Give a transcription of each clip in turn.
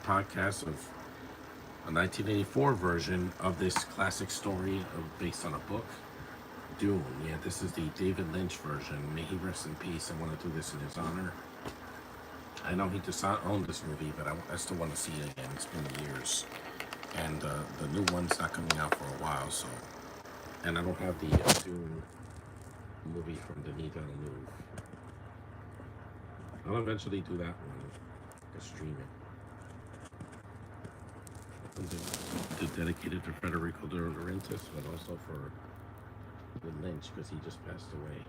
podcast of a 1984 version of this classic story based on a book, Dune. Yeah, this is the David Lynch version. May he rest in peace. I want to do this in his honor. I know he does not own this movie, but I still want to see it again. It's been years. And the new one's not coming out for a while, so. And I don't have the Dune movie from Denis Villeneuve. I'll eventually do that one. I stream it. Dedicated to Federico de Laurentiis, but also for David Lynch because he just passed away.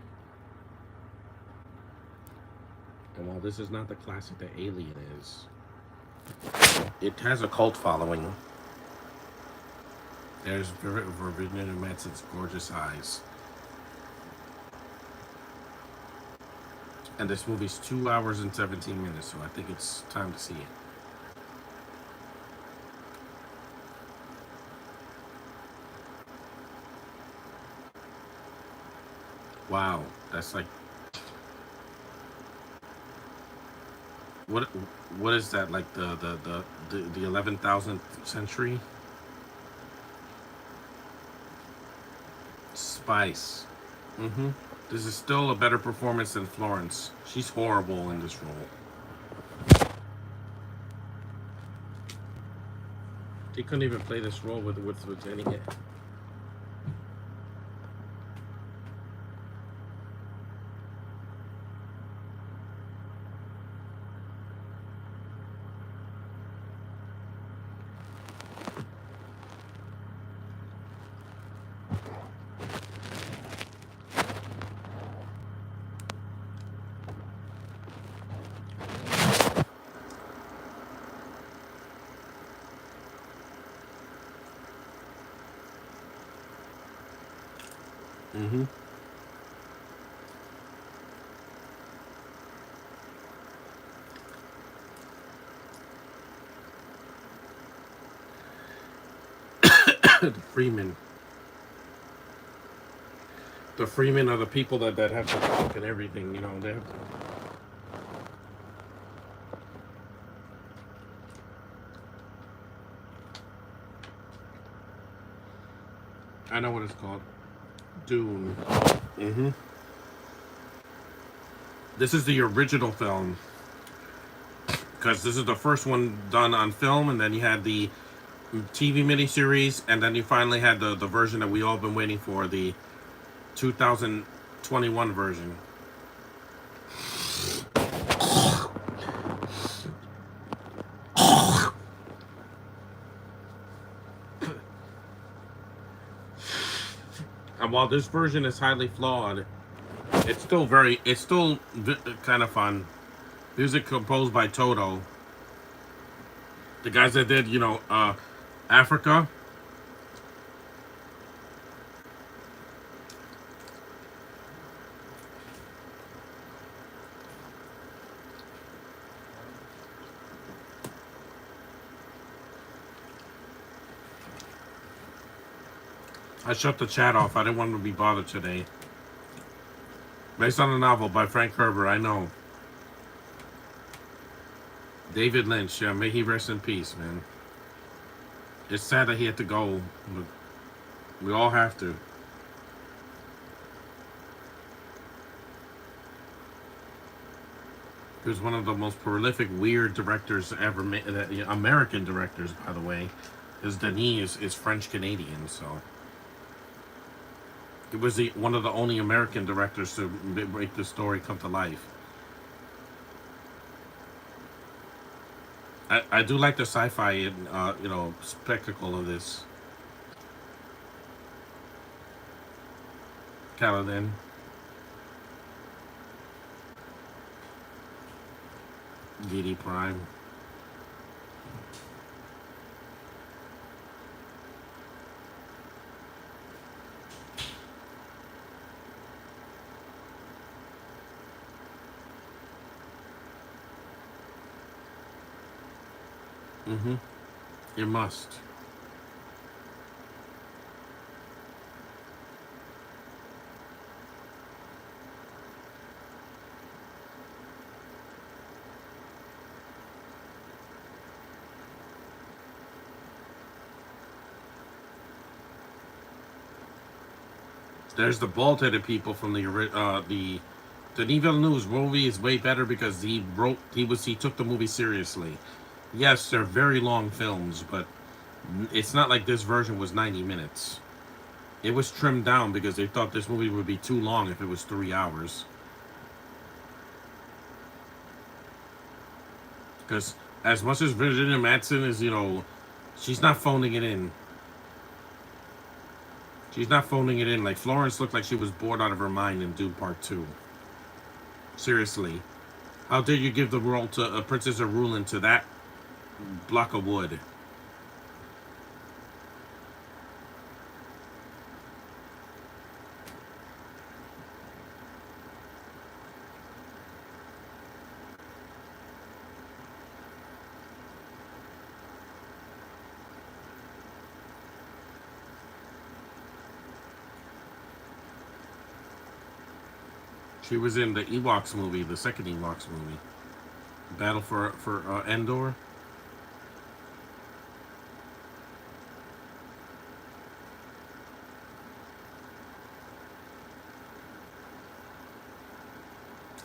And while this is not the classic that Alien is, it has a cult following. There's Virginia Madsen's gorgeous eyes. And this movie's 2 hours and 17 minutes, so I think it's time to see it. Wow, that's like what is that, like the 11,000th century? Spice. Mm-hmm. This is still a better performance than Florence. She's horrible in this role. He couldn't even play this role with any. Mm-hmm. The Freeman. The Freemen are the people that have to talk and everything, you know. They have to. I know what it's called. Dune. Mm-hmm. This is the original film. Because this is the first one done on film, and then you had the TV miniseries, and then you finally had the version that we all been waiting for, the 2021 version. And while this version is highly flawed, it's still kind of fun. Music composed by Toto. The guys that did, Africa. I shut the chat off. I didn't want to be bothered today. Based on a novel by Frank Herbert, I know. David Lynch, yeah, may he rest in peace, man. It's sad that he had to go, but we all have to. He was one of the most prolific, weird directors ever made. American directors, by the way, because Denis is French Canadian, so it was one of the only American directors to make the story come to life. I do like the sci-fi, spectacle of this. Kaladin. DD Prime. Mm-hmm. You must. There's the bald-headed people from the Denis Villeneuve's movie is way better because he took the movie seriously. Yes, they're very long films, but it's not like this version was 90 minutes. It was trimmed down because they thought this movie would be too long if it was 3 hours. Because as much as Virginia Madsen is, she's not phoning it in. She's not phoning it in. Like Florence looked like she was bored out of her mind in Dune Part 2. Seriously. How dare you give the role to Princess Arulin to that block of wood? She was in the Ewoks movie, the second Ewoks movie. Battle for Endor.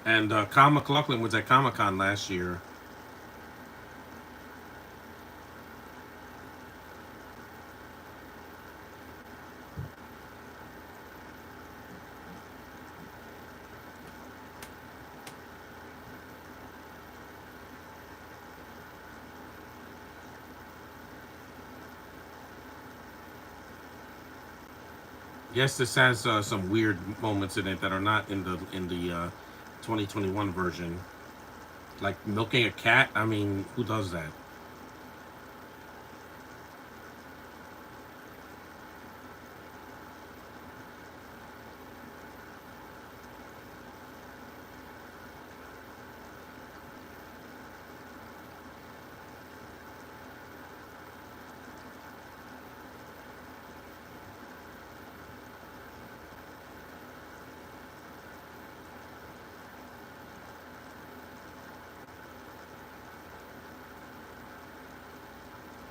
And Kyle MacLachlan was at Comic Con last year. Yes, this has some weird moments in it that are not in the 2021 version. Like milking a cat. I mean, who does that?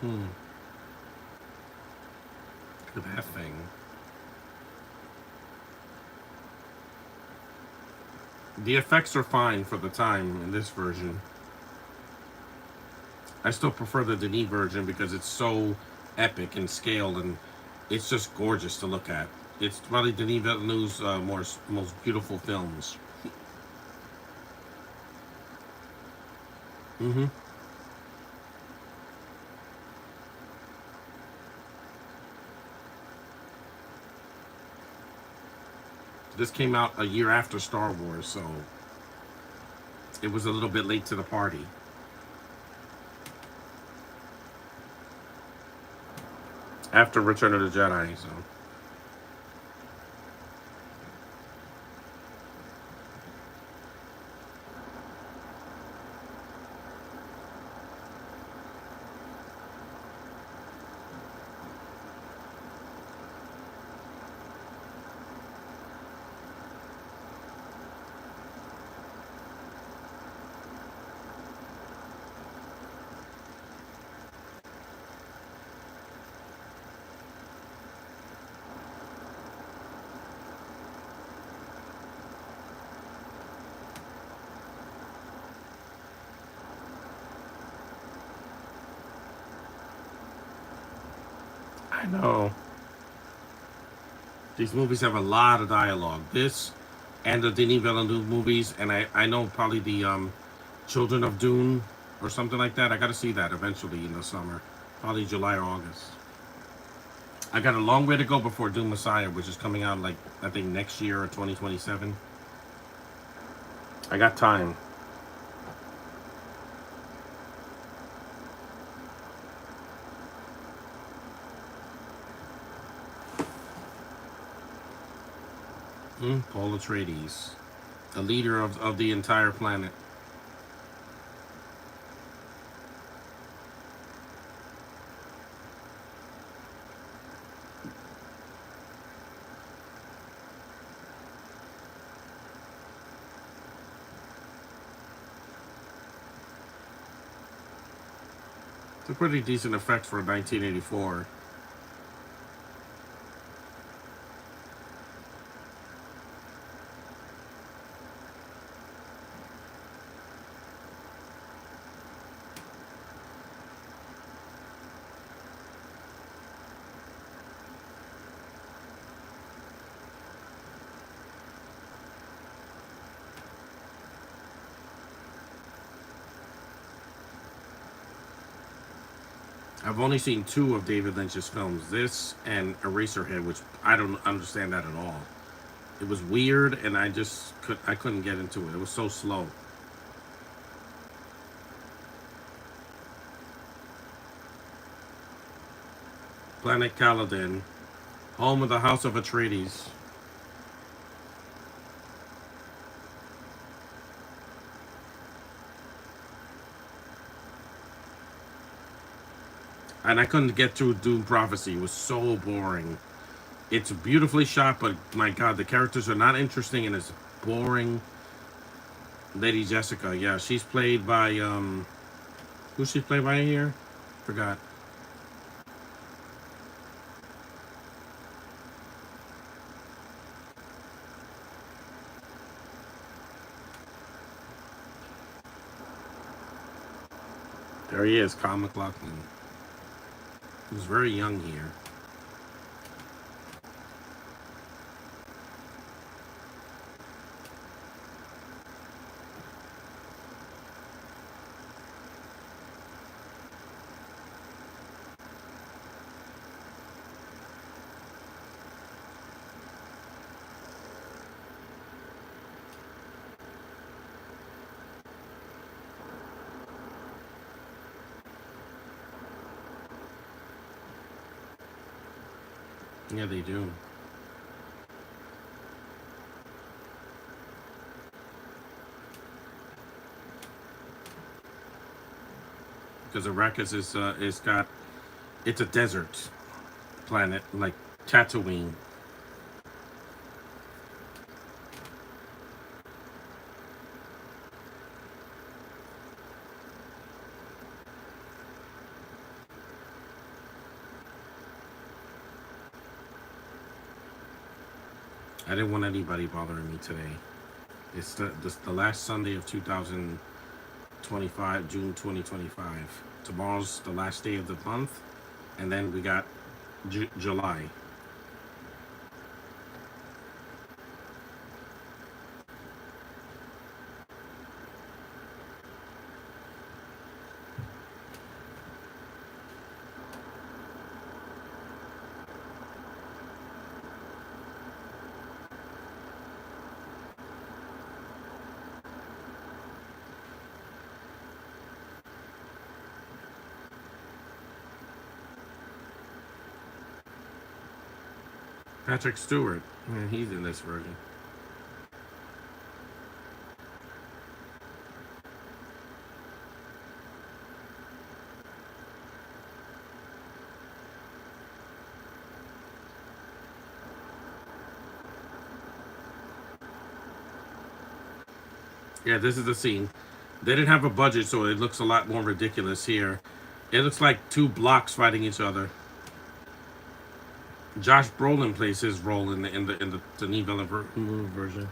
Hmm. Look at that thing. The effects are fine for the time in this version. I still prefer the Denis version because it's so epic in scale and it's just gorgeous to look at. It's probably Denis Villeneuve's most beautiful films. Mm-hmm. This came out a year after Star Wars, so it was a little bit late to the party. After Return of the Jedi, so. I know. These movies have a lot of dialogue. This and the Denis Villeneuve movies, and I know probably the Children of Dune or something like that. I got to see that eventually in the summer, probably July or August. I got a long way to go before Dune Messiah, which is coming out like I think next year or 2027. I got time. Paul Atreides, the leader of the entire planet. It's a pretty decent effect for 1984. I've only seen two of David Lynch's films. This and Eraserhead, which I don't understand that at all. It was weird, and I couldn't get into it. It was so slow. Planet Caladan, home of the House of Atreides. And I couldn't get through Dune Prophecy. It was so boring. It's beautifully shot, but my God, the characters are not interesting and it's boring. Lady Jessica, yeah, she's played by who's she played by here? Forgot. There he is, Kyle MacLachlan. He was very young here. Yeah, they do. Because Arrakis is got it's a desert planet like Tatooine. I didn't want anybody bothering me today. It's the last Sunday of 2025, June 2025. Tomorrow's the last day of the month, and then we got July. Patrick Stewart, yeah, he's in this version. Yeah, this is the scene. They didn't have a budget, so it looks a lot more ridiculous here. It looks like two blocks fighting each other. Josh Brolin plays his role in the Denis Villeneuve version.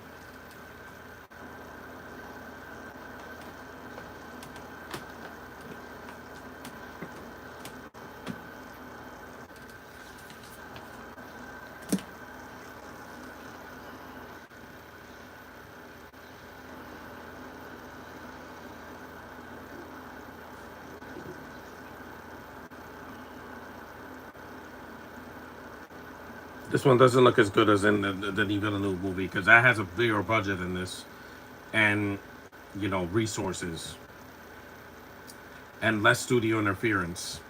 This one doesn't look as good as in the Denis Villeneuve movie because that has a bigger budget in this, and resources and less studio interference.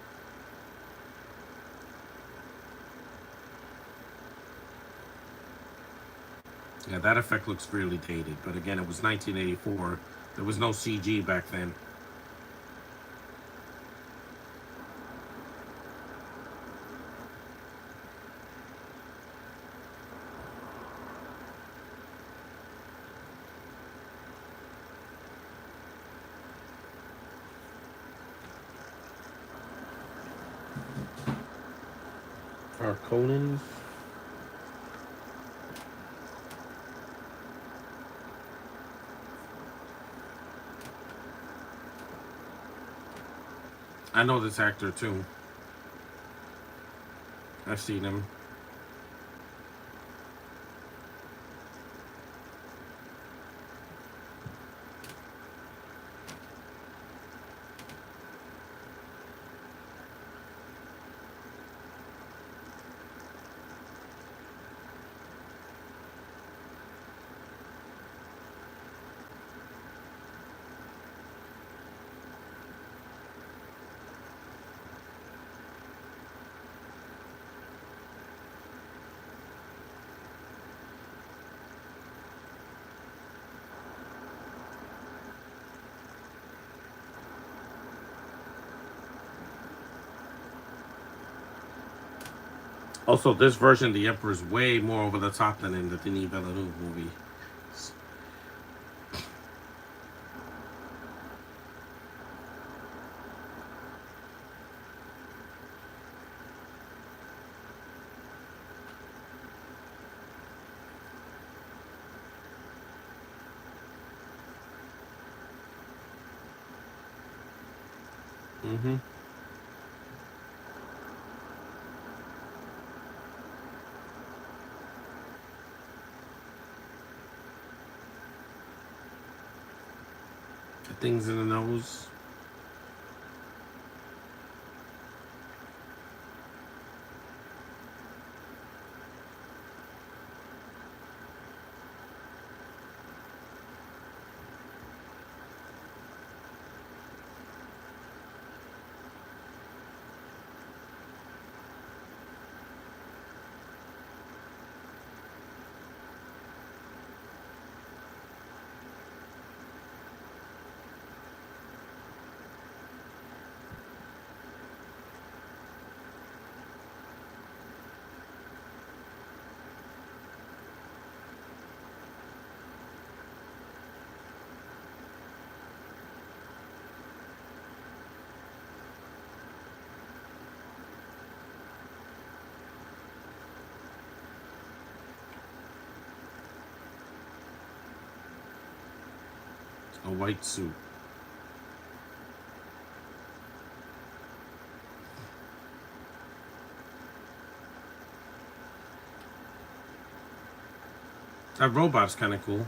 Yeah, that effect looks really dated. But again, it was 1984. There was no CG back then. Conan. I know this actor too. I've seen him. Also, this version, the Emperor's way more over the top than in the Denis Villeneuve movie. Mm-hmm. The things in the nose. A white suit. That robot's kind of cool.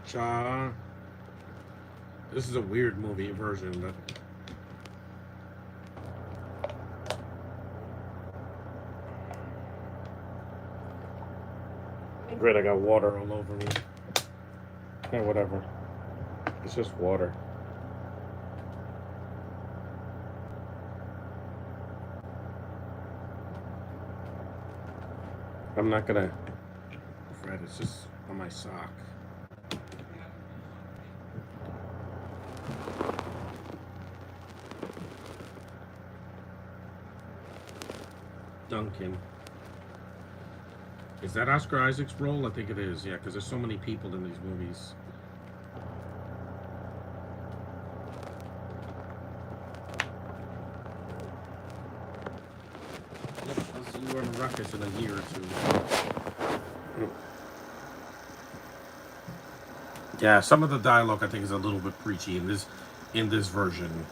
Cha. This is a weird movie version, but great. I got water all over me. Yeah, whatever. It's just water. I'm not gonna. Fred, it's just on my sock. Duncan. Is that Oscar Isaac's role? I think it is, yeah, because there's so many people in these movies. Yep, I'll see you on a ruckus in a year or two. Yeah, some of the dialogue I think is a little bit preachy in this version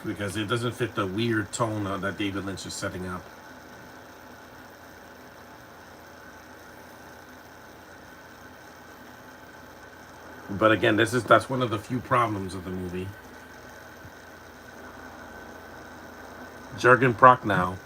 because it doesn't fit the weird tone that David Lynch is setting up. But again, that's one of the few problems of the movie. Jurgen Prochnow.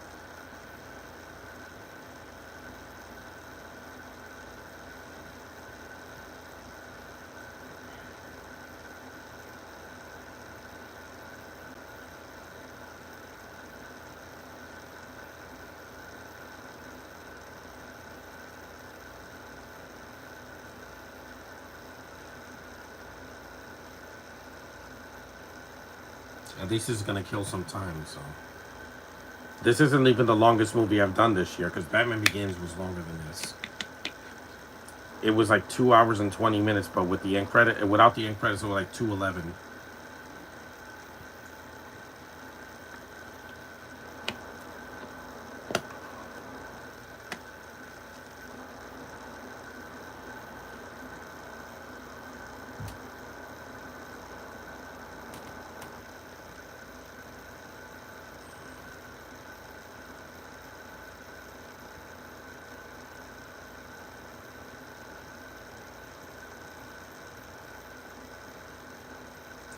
At least this is gonna kill some time. So this isn't even the longest movie I've done this year because Batman Begins was longer than this. It was like 2 hours and 20 minutes, but with the end credit, without the end credits, it was like 2:11.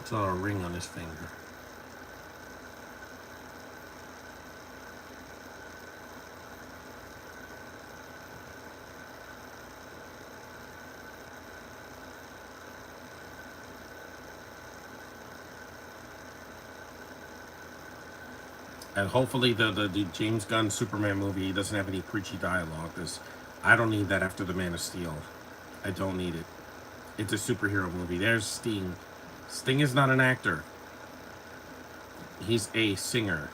Saw a ring on his finger. And hopefully the James Gunn Superman movie doesn't have any preachy dialogue, because I don't need that after the Man of Steel. I don't need it. It's a superhero movie. There's Sting. Sting is not an actor. He's a singer.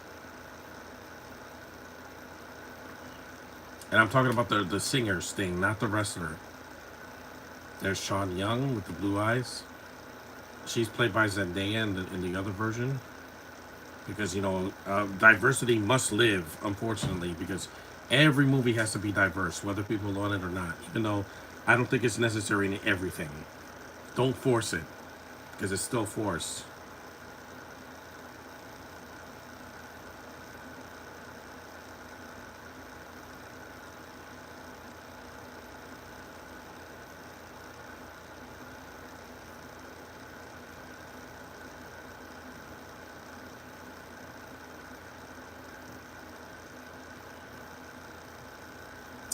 And I'm talking about the singer Sting, not the wrestler. There's Sean Young with the blue eyes. She's played by Zendaya in the other version. Because, diversity must live, unfortunately, because every movie has to be diverse, whether people want it or not. Even though I don't think it's necessary in everything. Don't force it, because it's still forced.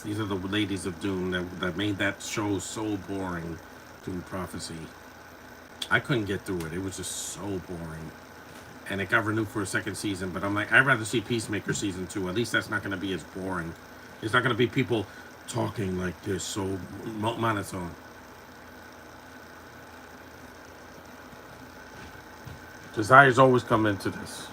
These are the ladies of Dune that made that show so boring, Dune Prophecy. I couldn't get through it. It was just so boring. And it got renewed for a second season, but I'm like, I'd rather see Peacemaker season 2. At least that's not going to be as boring. It's not going to be people talking like this, so monotone. Desires always come into this.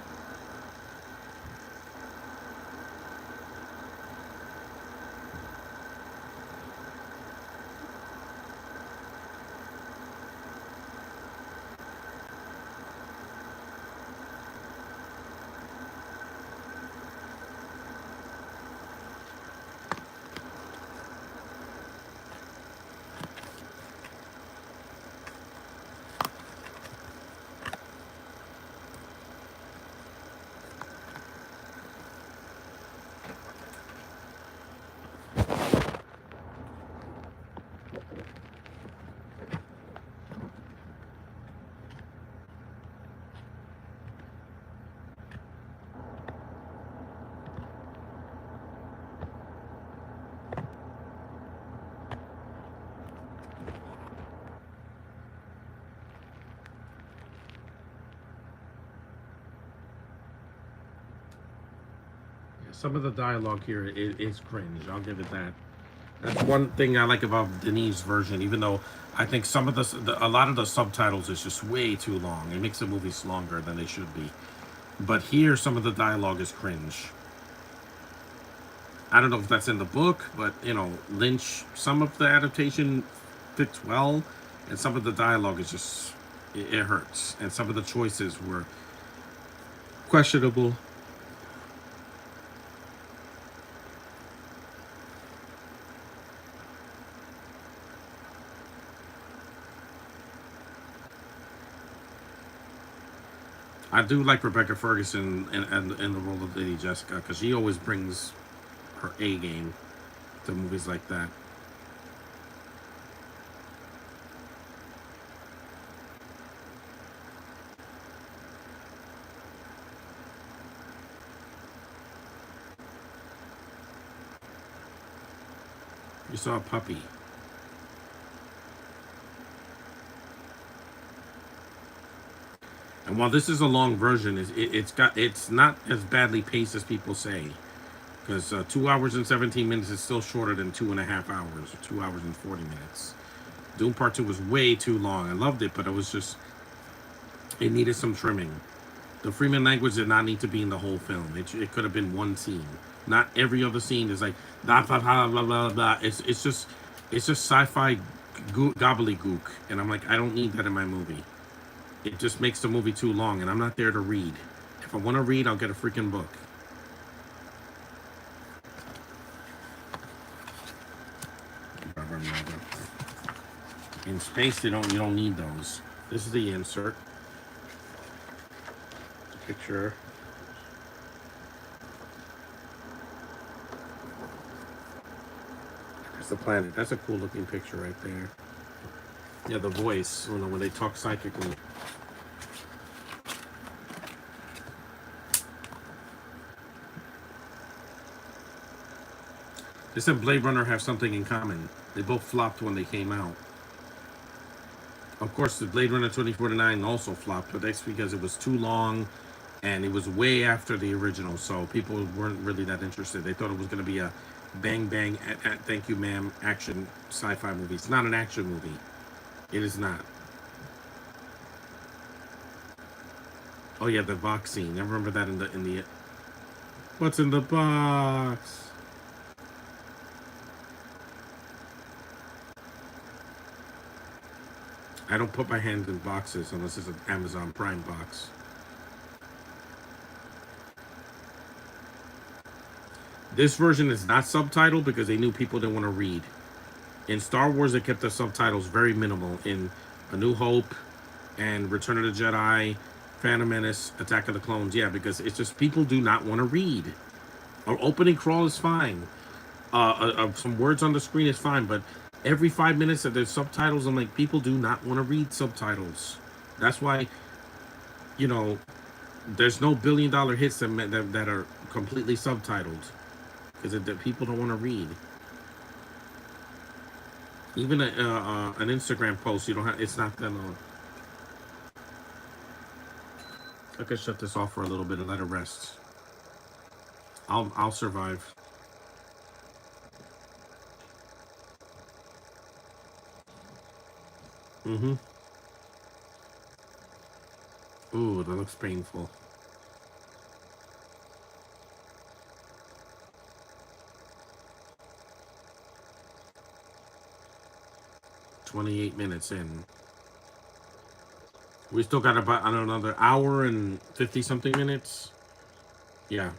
Some of the dialogue here is cringe. I'll give it that. That's one thing I like about Denis' version. Even though I think some of a lot of the subtitles is just way too long. It makes the movies longer than they should be. But here, some of the dialogue is cringe. I don't know if that's in the book, but Lynch. Some of the adaptation fits well, and some of the dialogue is just it hurts, and some of the choices were questionable. I do like Rebecca Ferguson in the role of Lady Jessica, because she always brings her A game to movies like that. You saw a puppy. And while this is a long version, it's not as badly paced as people say. Because 2 hours and 17 minutes is still shorter than 2.5 hours, or 2 hours and 40 minutes. Doom Part 2 was way too long. I loved it, but it needed some trimming. The Freeman language did not need to be in the whole film. It could have been one scene. Not every other scene is like blah blah blah blah blah blah. It's just sci-fi gobbledygook, and I'm like, I don't need that in my movie. It just makes the movie too long, and I'm not there to read. If I want to read, I'll get a freaking book. In space, you don't need those. This is the insert. Picture. That's the planet. That's a cool looking picture right there. Yeah, the voice, when they talk psychically. This and Blade Runner have something in common. They both flopped when they came out. Of course, the Blade Runner 2049 also flopped, but that's because it was too long. and it was way after the original, so people weren't really that interested. They thought it was going to be a bang bang thank you ma'am action sci-fi movie. It's not an action movie. It is not. Oh yeah, the box scene. I remember that in the what's in the box. I don't put my hand in boxes unless it's an Amazon Prime box. This version is not subtitled because they knew people didn't want to read. In Star Wars, they kept the subtitles very minimal. In A New Hope and Return of the Jedi, Phantom Menace, Attack of the Clones, yeah, because it's just people do not want to read. Our opening crawl is fine. Some words on the screen is fine, but every 5 minutes that there's subtitles, I'm like, people do not want to read subtitles. That's why, you know, there's no billion-dollar hits that are completely subtitled because people don't want to read. Even an Instagram post, you don't have. It's not that long. I could shut this off for a little bit and let it rest. I'll survive. Mm-hmm. Ooh, that looks painful. 28 minutes in. We still got about I don't know, another hour and 50 something minutes. Yeah.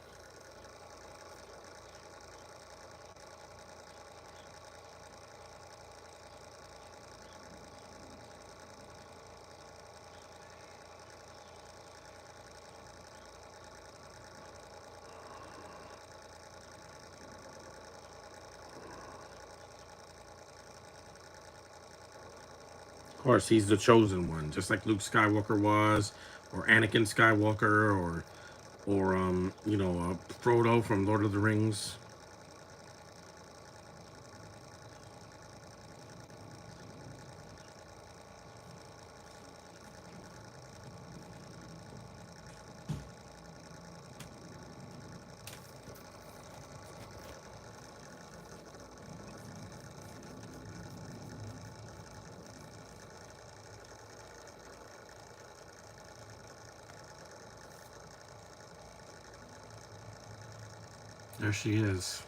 Of course, he's the chosen one, just like Luke Skywalker was, or Anakin Skywalker, or Frodo from Lord of the Rings. There she is,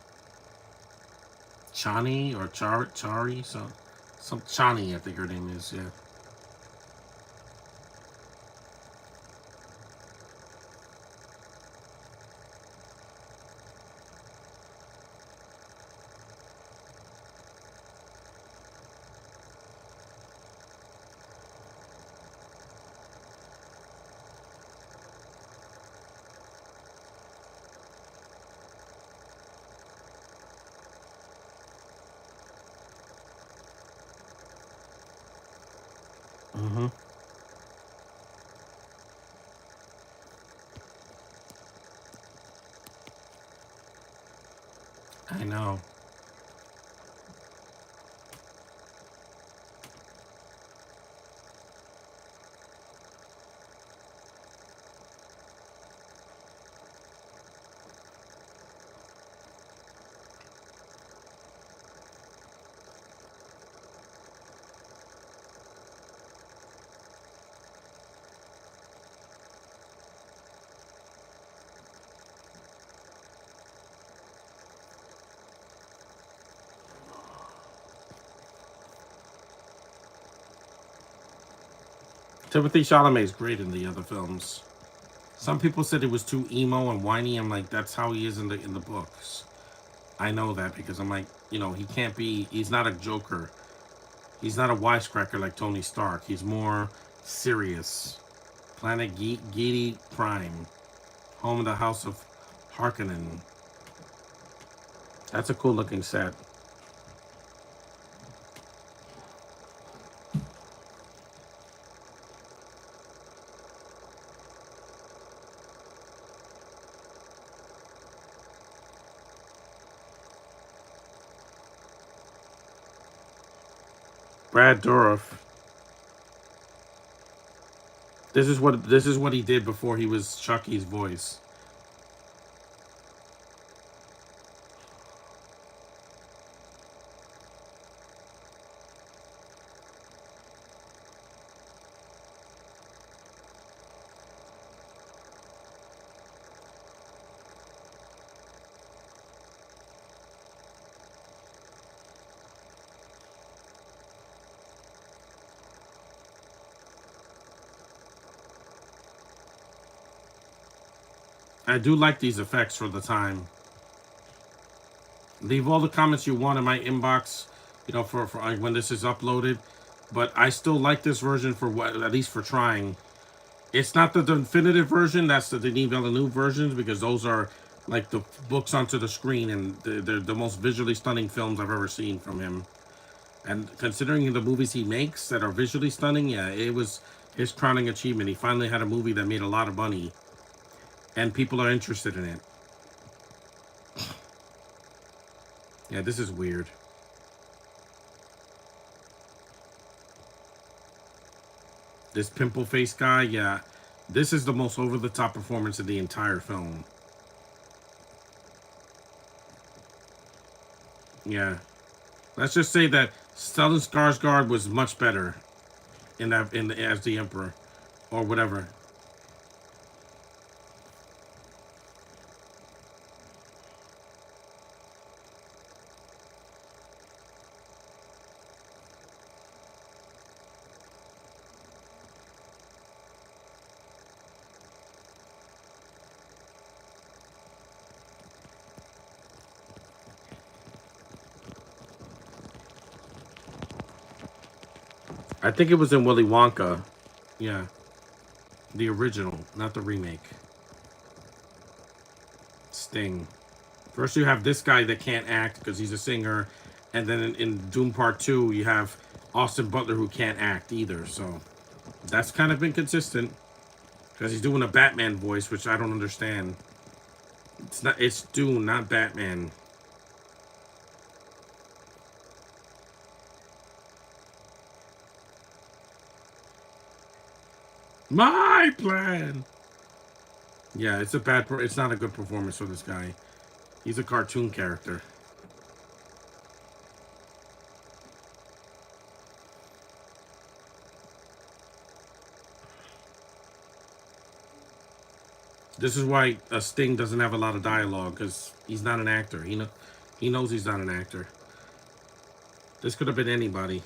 Chani or Chari, some Chani, I think her name is. Yeah. Mm-hmm. I know. Timothy Chalamet is great in the other films. Some people said it was too emo and whiny. I'm like, that's how he is in the books. I know that because I'm like, he can't be. He's not a joker. He's not a wisecracker like Tony Stark. He's more serious. Planet Geety Prime, home of the House of Harkonnen. That's a cool looking set. Brad Dourif. This is what he did before he was Chucky's voice. I do like these effects for the time. Leave all the comments you want in my inbox, for when this is uploaded. But I still like this version for what, at least for trying. It's not the definitive version. That's the Denis Villeneuve versions because those are like the books onto the screen, and they're the most visually stunning films I've ever seen from him. And considering the movies he makes that are visually stunning, yeah, it was his crowning achievement. He finally had a movie that made a lot of money, and people are interested in it. Yeah, this is weird. This pimple face guy, yeah, this is the most over the top performance of the entire film. Yeah, let's just say that Stellan Skarsgård was much better as the Emperor, or whatever. I think it was in Willy Wonka. Yeah, the original, not the remake. Sting. First, you have this guy that can't act because he's a singer, and then in Doom Part 2, you have Austin Butler who can't act either. So that's kind of been consistent because he's doing a Batman voice, which I don't understand. It's not. It's Dune, not Batman. My plan. Yeah, it's a bad. It's not a good performance for this guy. He's a cartoon character. This is why Sting doesn't have a lot of dialogue because he's not an actor. He knows he's not an actor. This could have been anybody.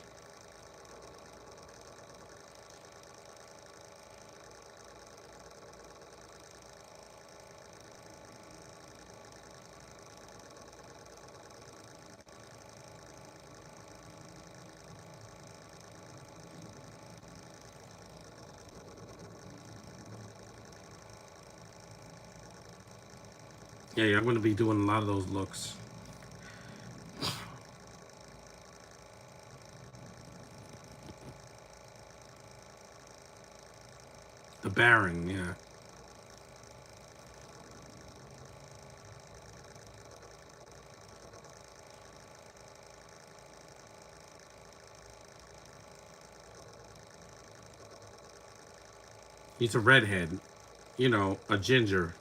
Yeah, I'm going to be doing a lot of those looks. The Baron, yeah. He's a redhead. A ginger.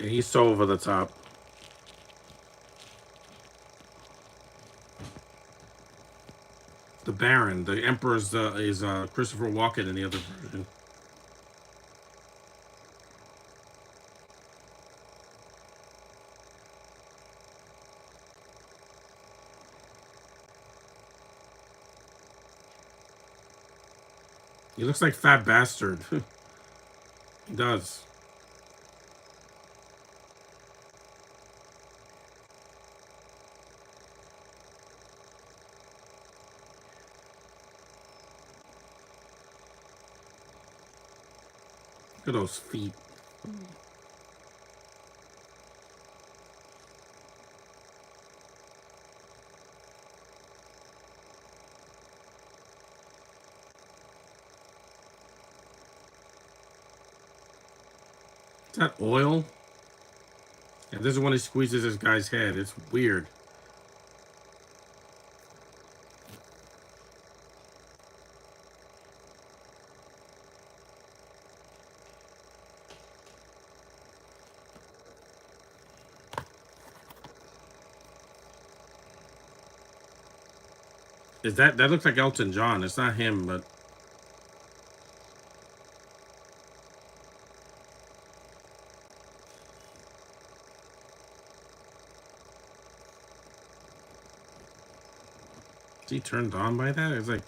Yeah, he's so over the top. The Baron. The Emperor's is Christopher Walken in the other version. He looks like Fat Bastard. He does. Look at those feet. that oil? Yeah, this is when he squeezes this guy's head. It's weird. Is that looks like Elton John? It's not him, but is he turned on by that? It's like,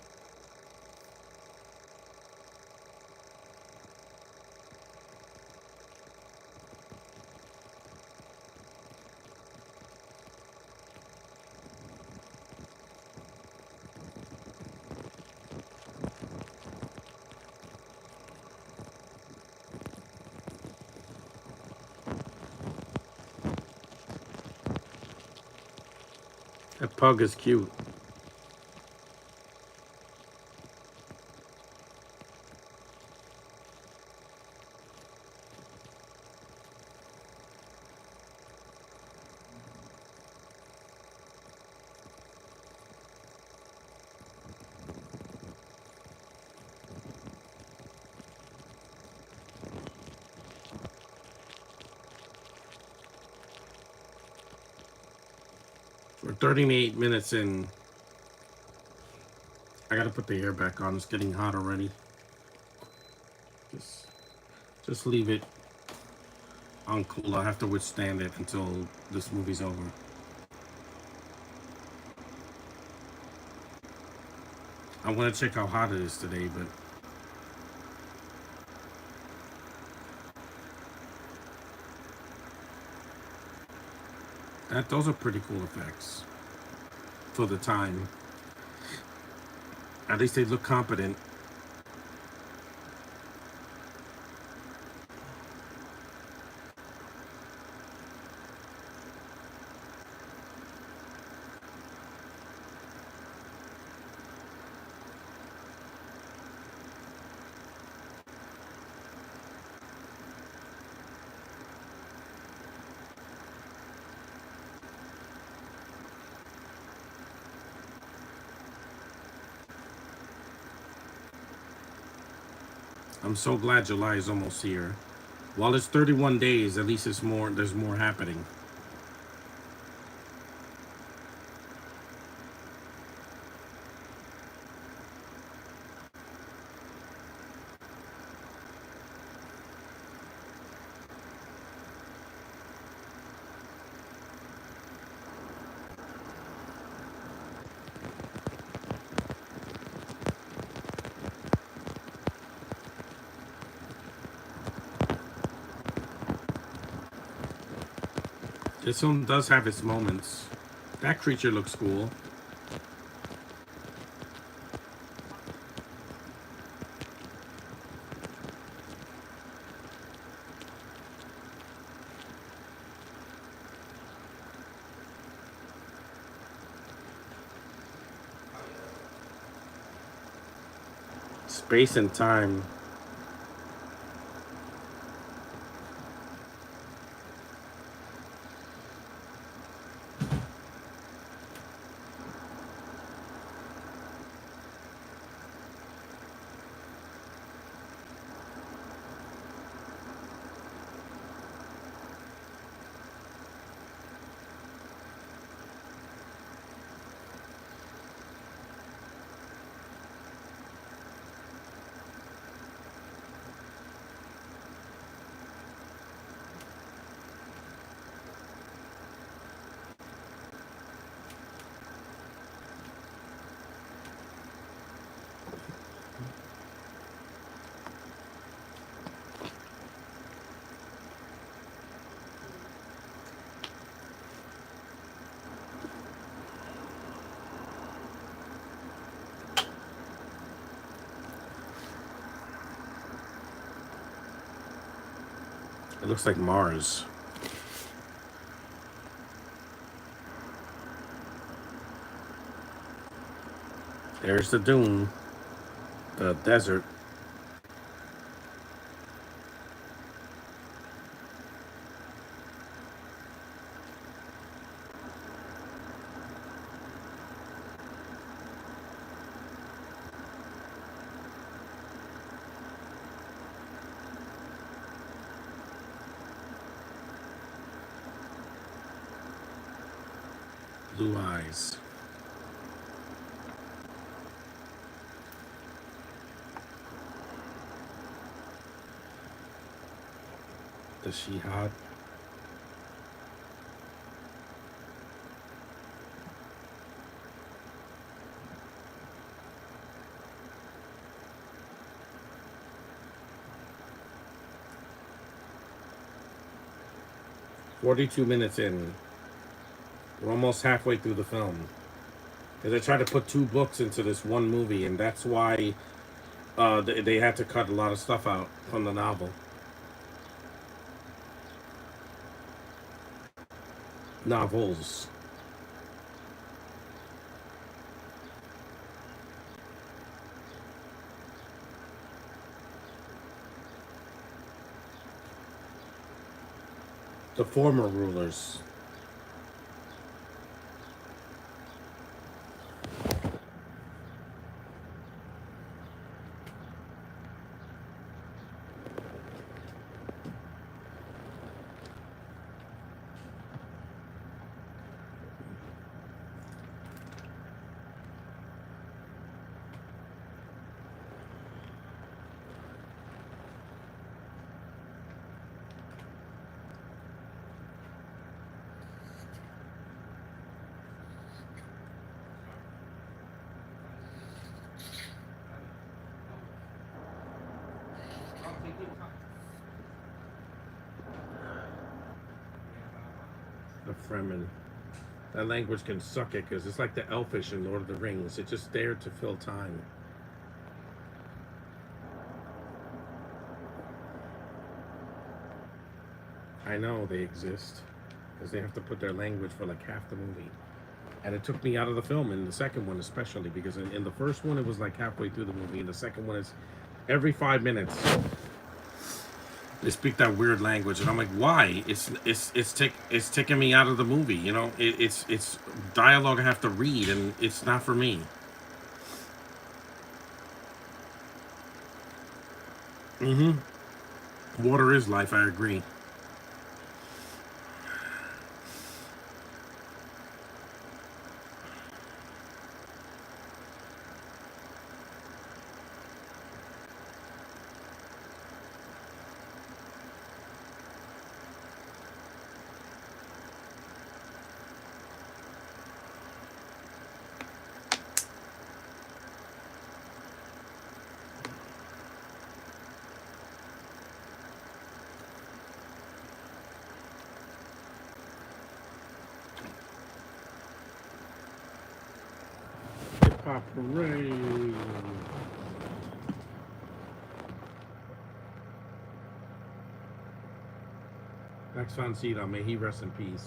that pug is cute. We're 38 minutes in. I gotta put the air back on. It's getting hot already. Just, just leave it on cool. I have to withstand it until this movie's over. I want to check how hot it is today, but those are pretty cool effects for the time. At least they look competent. I'm so glad July is almost here. While it's 31 days, at least it's more. There's more happening. This film does have its moments. That creature looks cool. Space and time. It looks like Mars. There's the dune, the desert. blue eyes. Does she hot? 42 minutes in. We're almost halfway through the film. Because they tried to put two books into this one movie, and that's why they had to cut a lot of stuff out from the novel. Novels. The former rulers. The Fremen. That language can suck it because it's like the Elfish in Lord of the Rings. It's just there to fill time. I know they exist because they have to put their language for like half the movie. And it took me out of the film in the second one, especially because in the first one it was like halfway through the movie, and the second one is every 5 minutes they speak that weird language, and I'm like, why? It's taking me out of the movie. You know, it's dialogue I have to read, and it's not for me. Water is life. I agree. Hip hop hooray! Max von Sydow, may he rest in peace.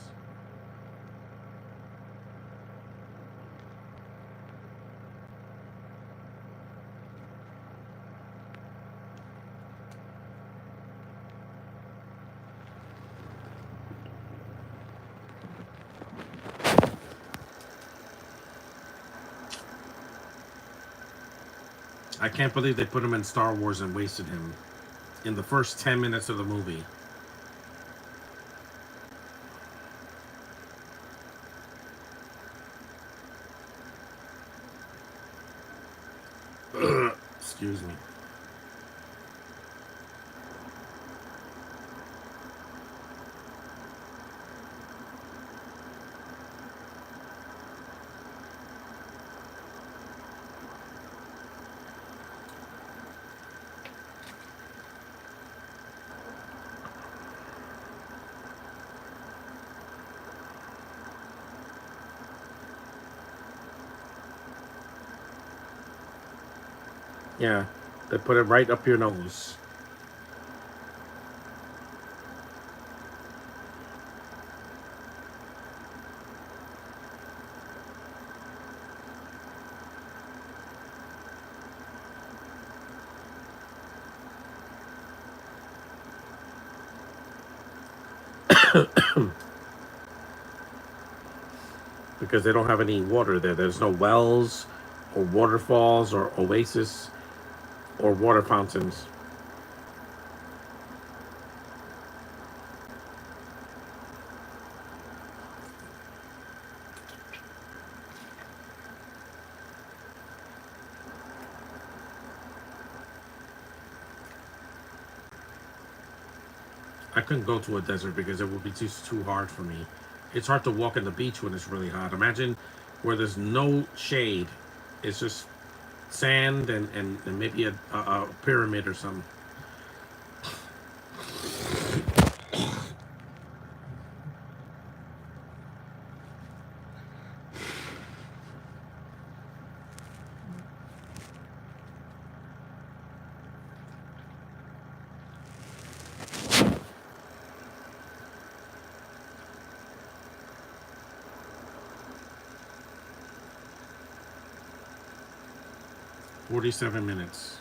I can't believe they put him in Star Wars and wasted him in the first 10 minutes of the movie. Excuse me. Yeah, they put it right up your nose. Because they don't have any water there. There's no wells or waterfalls or oasis or water fountains. I couldn't go to a desert because it would be just too hard for me. It's hard to walk on the beach when it's really hot. Imagine where there's no shade. It's just sand and maybe a pyramid or something. 47 minutes.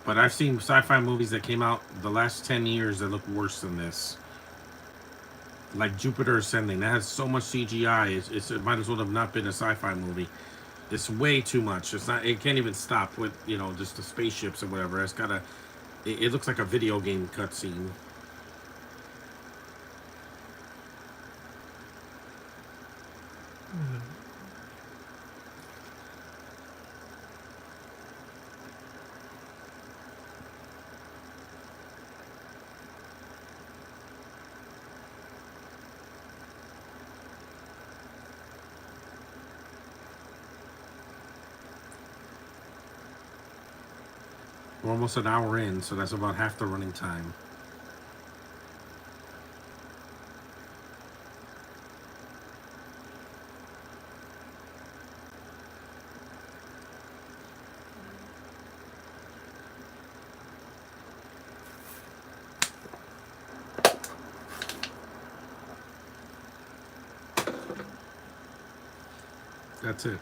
But I've seen sci-fi movies that came out the last 10 years that look worse than this. Like Jupiter Ascending, that has so much CGI. It might as well have not been a sci-fi movie. It's way too much. It's not. It can't even stop with just the spaceships and whatever. It's gotta. It looks like a video game cutscene. We're almost an hour in, so that's about half the running time. That's it.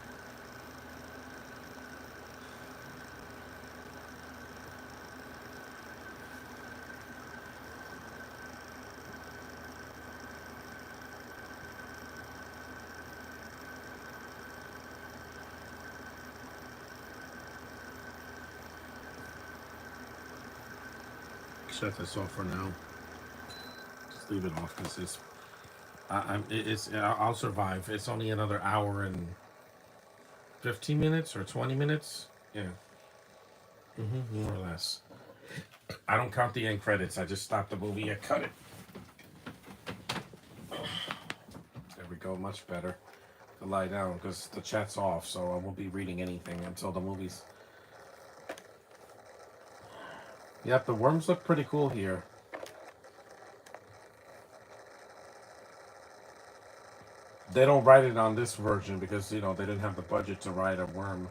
Shut this off for now. Just leave it off because I'll survive. It's only another hour and 15 minutes or 20 minutes. Yeah, more or less. I don't count the end credits. I just stop the movie. I cut it. There we go. Much better. To lie down because the chat's off, so I won't be reading anything until the movie's. Yep, the worms look pretty cool here. They don't write it on this version because they didn't have the budget to write a worm.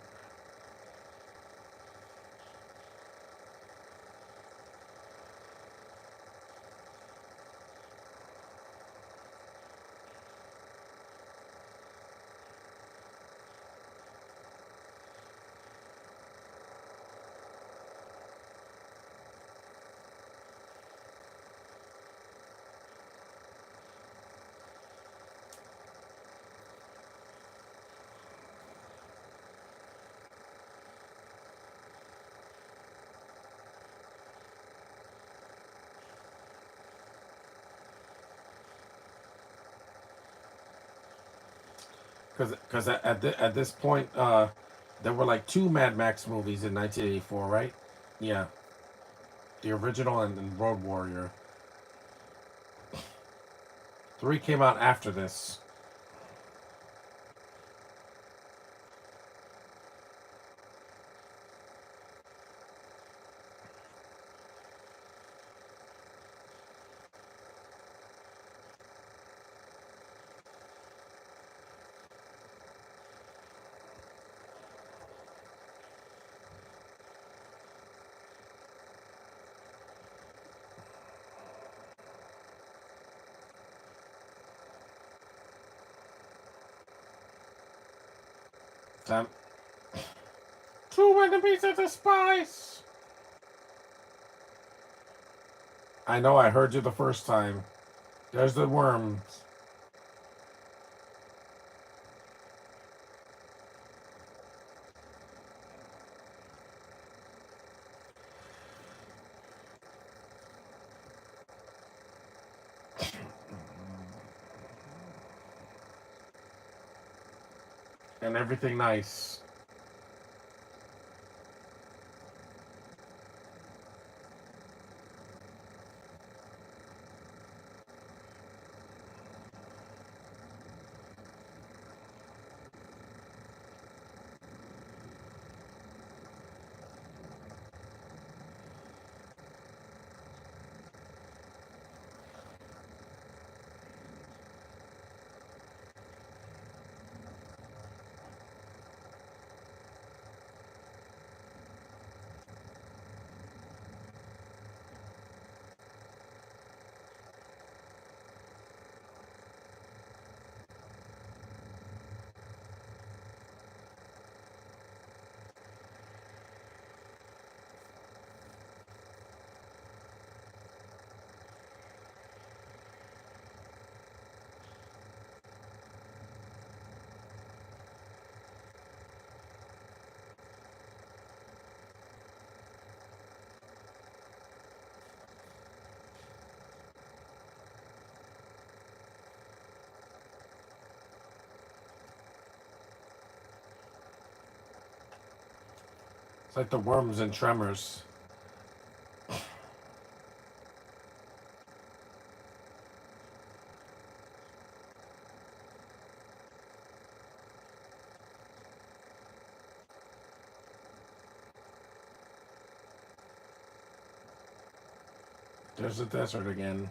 Because at this point, there were like two Mad Max movies in 1984, right? Yeah, the original and Road Warrior. Three came out after this. Time. Two enemies of the spice. I know I heard you the first time. There's the worms. And everything nice. It's like the worms and tremors. There's the desert again.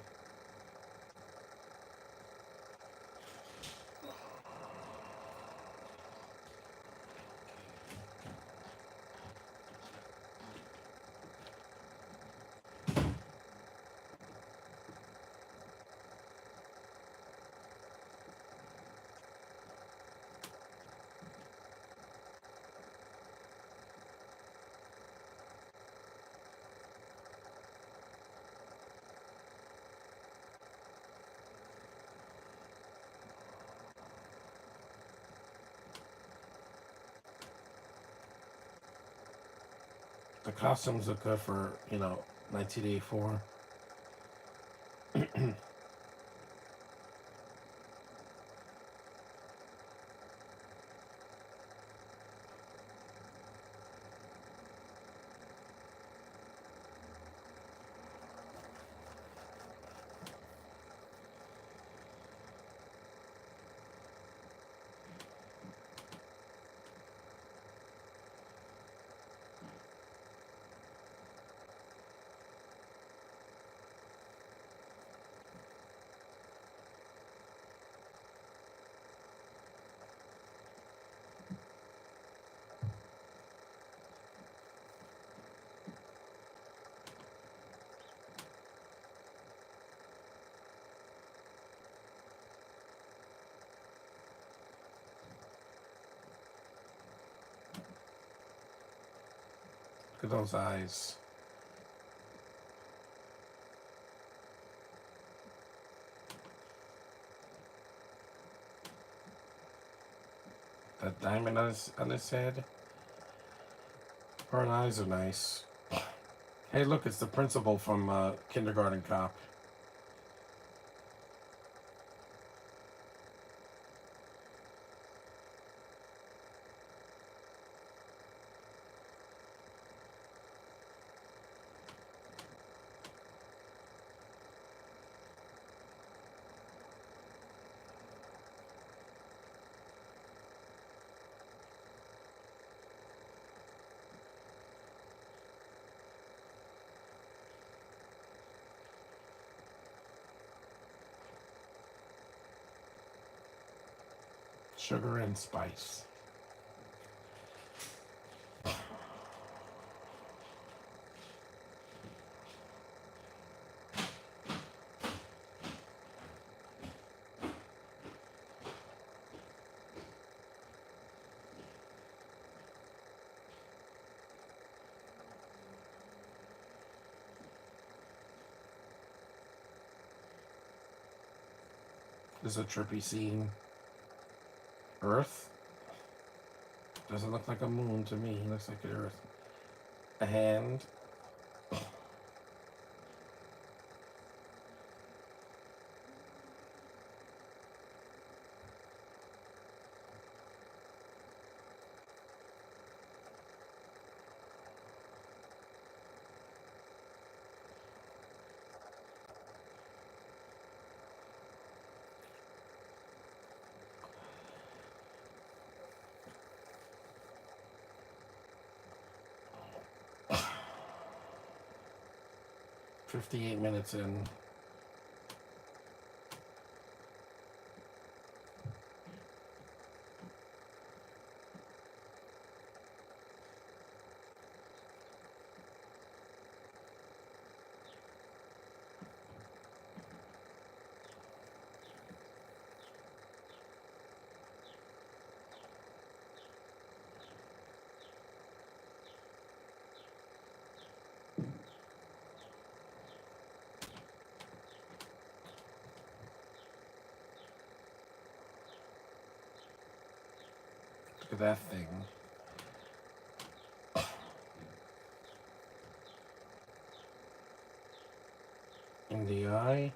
The costumes look good for, 1984. Look at those eyes. That diamond on his head. Her eyes are nice. Hey, look, it's the principal from Kindergarten Cop. Sugar and spice. This is a trippy scene. Earth? Doesn't look like a moon to me. It looks like an Earth. A hand. "58 minutes in." Look at that thing. In the eye.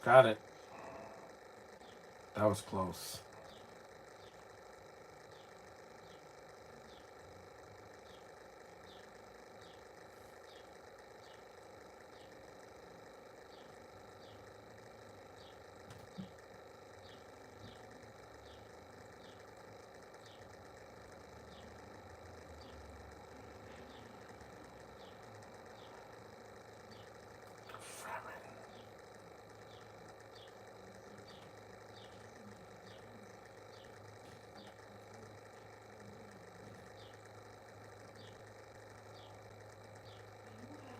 Got it. That was close.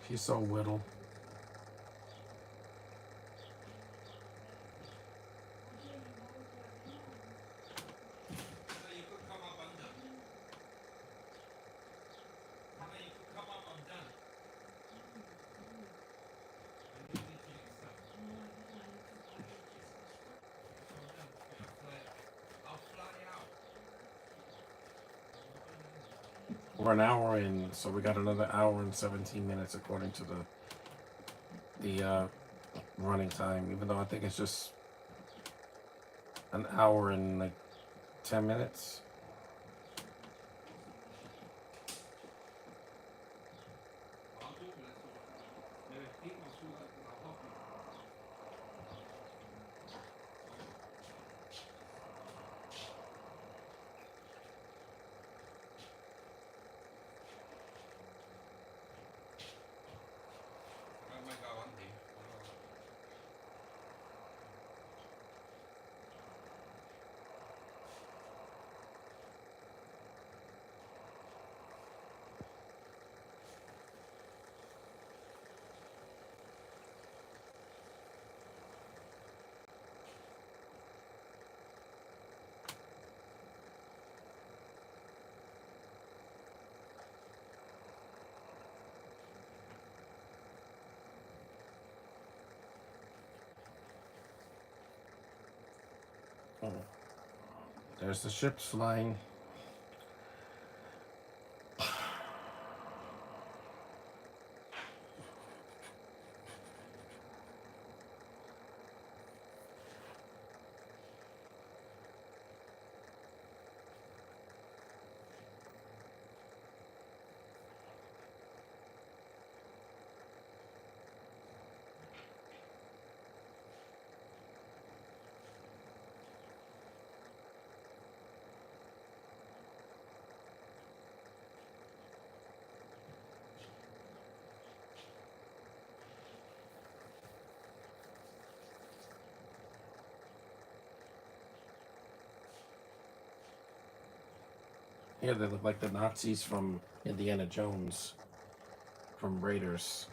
She's so little. We're an hour in, so we got another hour and 17 minutes according to the running time. Even though I think it's just an hour and like 10 minutes. Oh. There's the ships flying. Yeah, they look like the Nazis from Indiana Jones, from Raiders.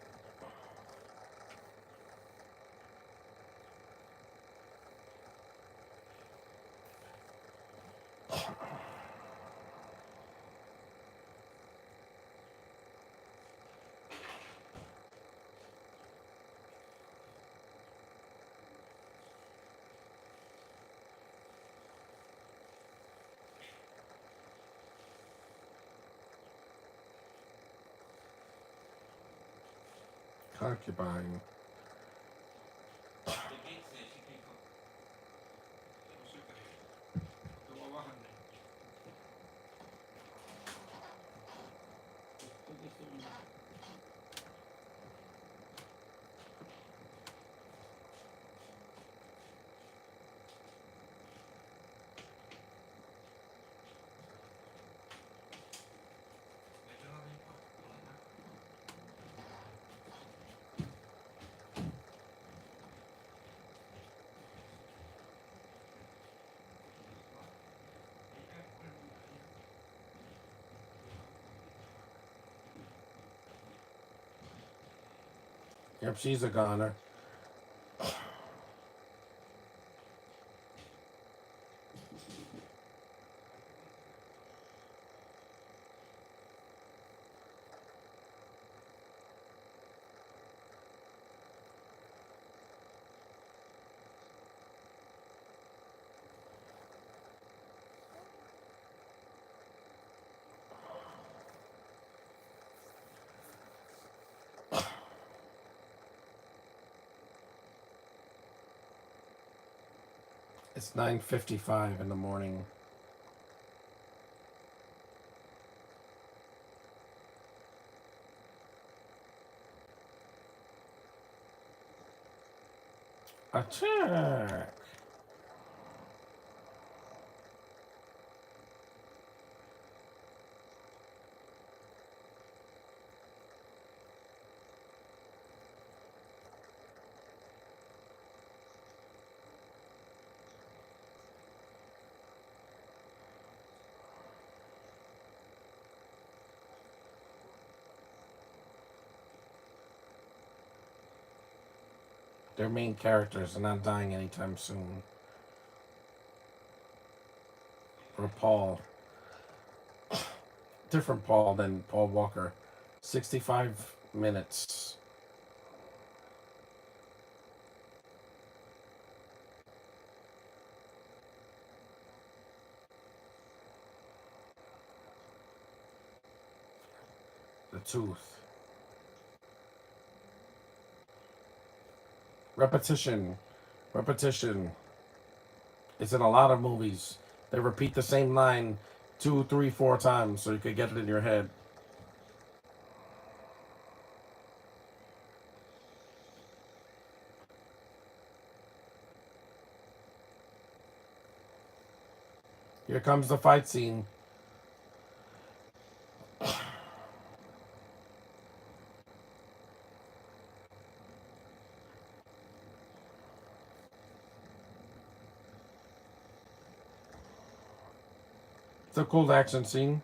Concubine. Yep, she's a goner. It's 9:55 in the morning. Attack! Their main characters are not dying anytime soon. Or Paul. Different Paul than Paul Walker. 65 minutes. The Tooth. Repetition. Repetition. It's in a lot of movies. They repeat the same line 2, 3, 4 times so you could get it in your head. Here comes the fight scene. It's a cool action scene.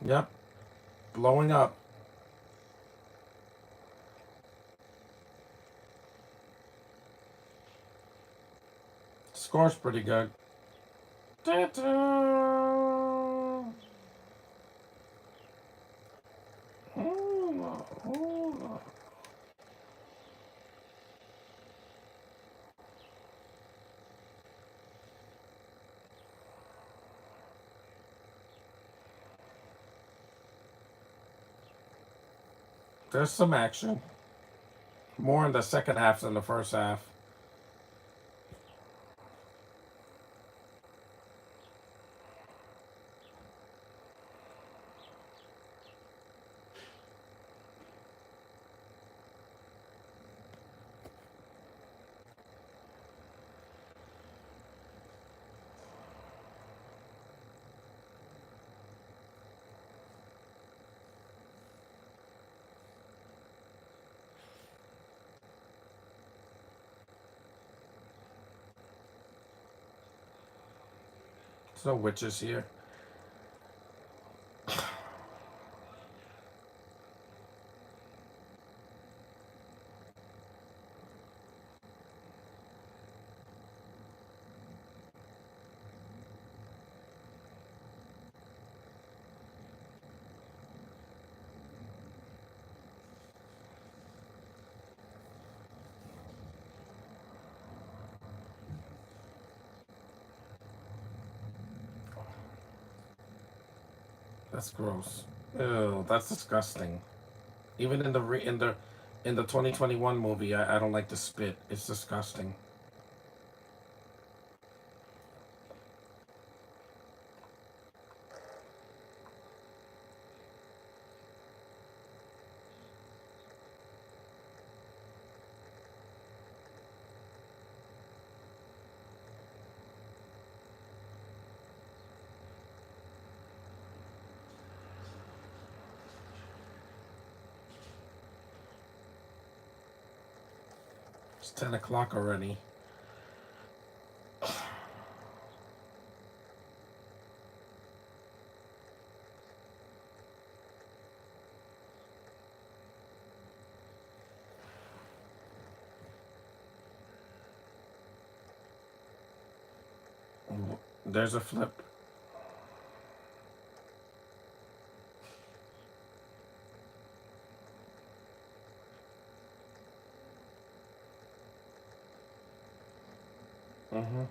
Yep. Blowing up. Score's pretty good. Ta-ta! There's some action. More in the second half than the first half. There's no witches here. That's gross. Ew, that's disgusting. Even in the 2021 movie, I don't like the spit. It's disgusting. It's 10 o'clock already. There's a flip. Mm-hmm.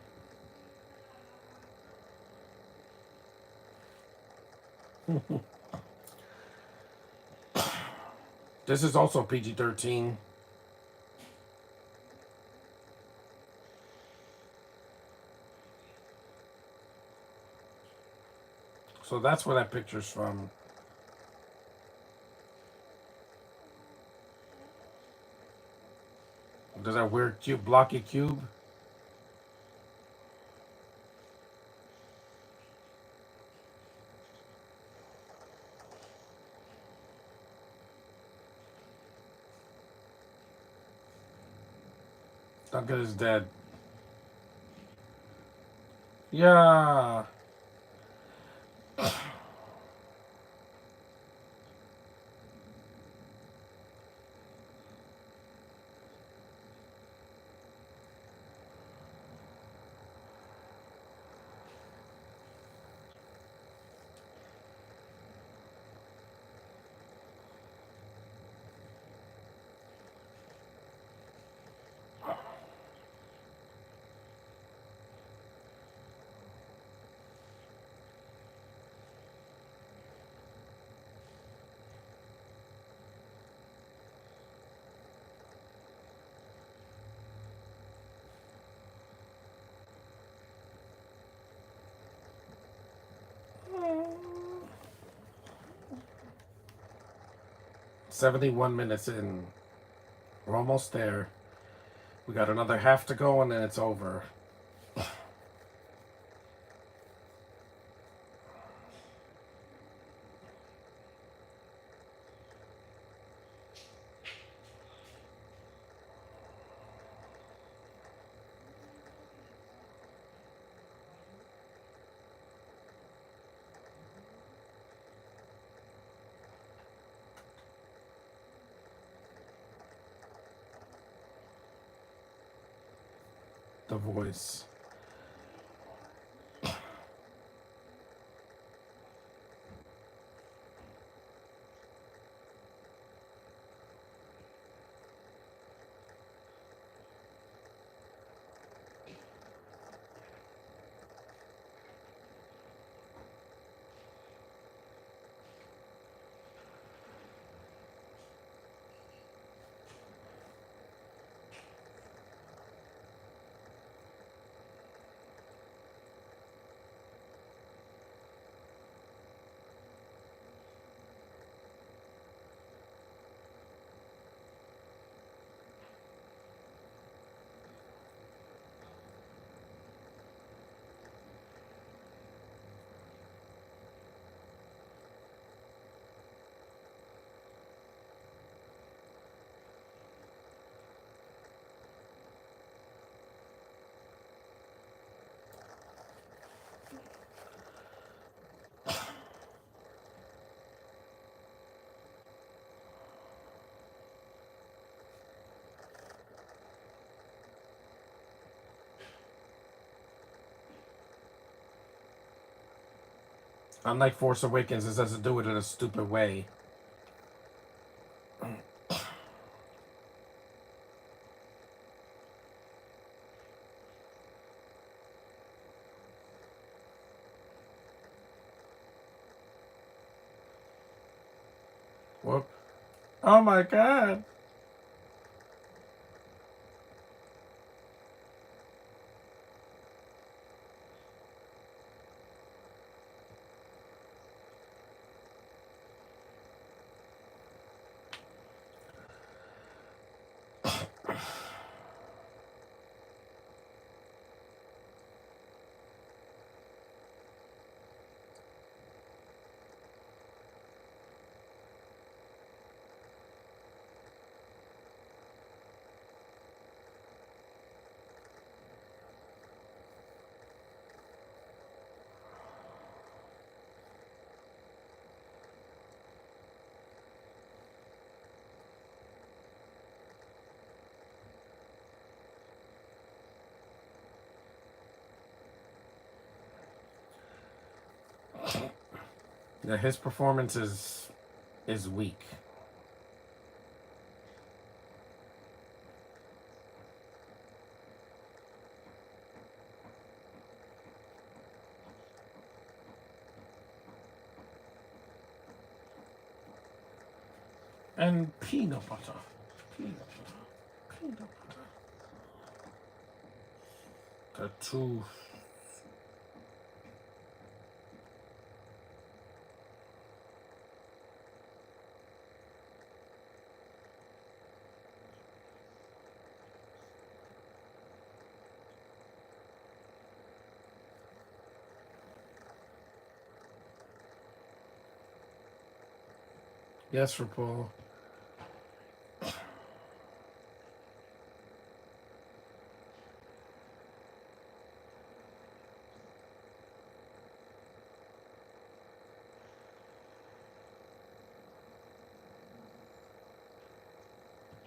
This is also PG-13. So that's where that picture's from. Does that weird cube, blocky cube? Duncan is dead. Yeah. Mm. 71 minutes in. We're almost there. We got another half to go and then it's over. The voice. Unlike Force Awakens, this doesn't do it in a stupid way. Whoop. Oh my god. Yeah, his performance is weak. And peanut butter. Peanut butter. Peanut butter. The two. Yes, for Paul.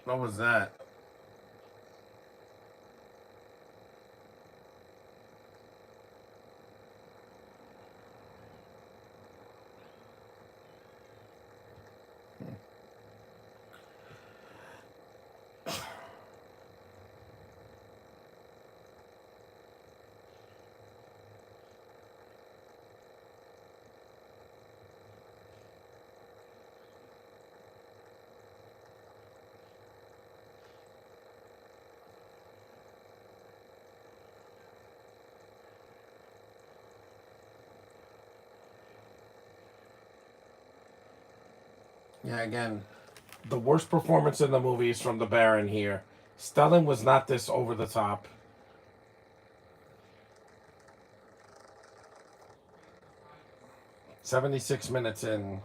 What was that? Yeah, again, the worst performance in the movie is from the Baron here. Stellan was not this over the top. 76 minutes in.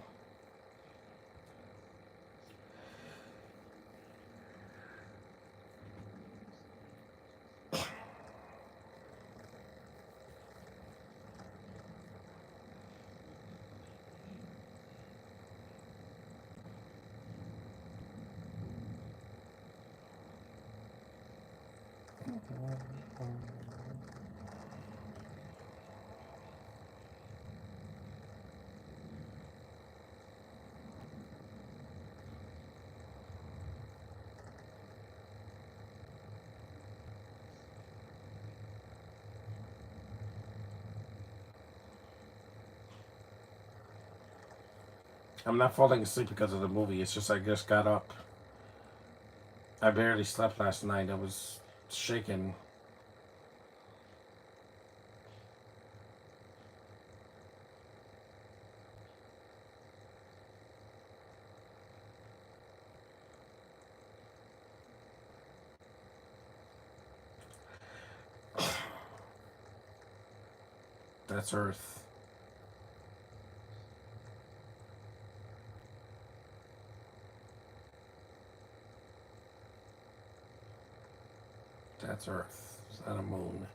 I'm not falling asleep because of the movie. It's just I just got up. I barely slept last night. I was shaking. That's Earth. That's Earth. It's not a moon.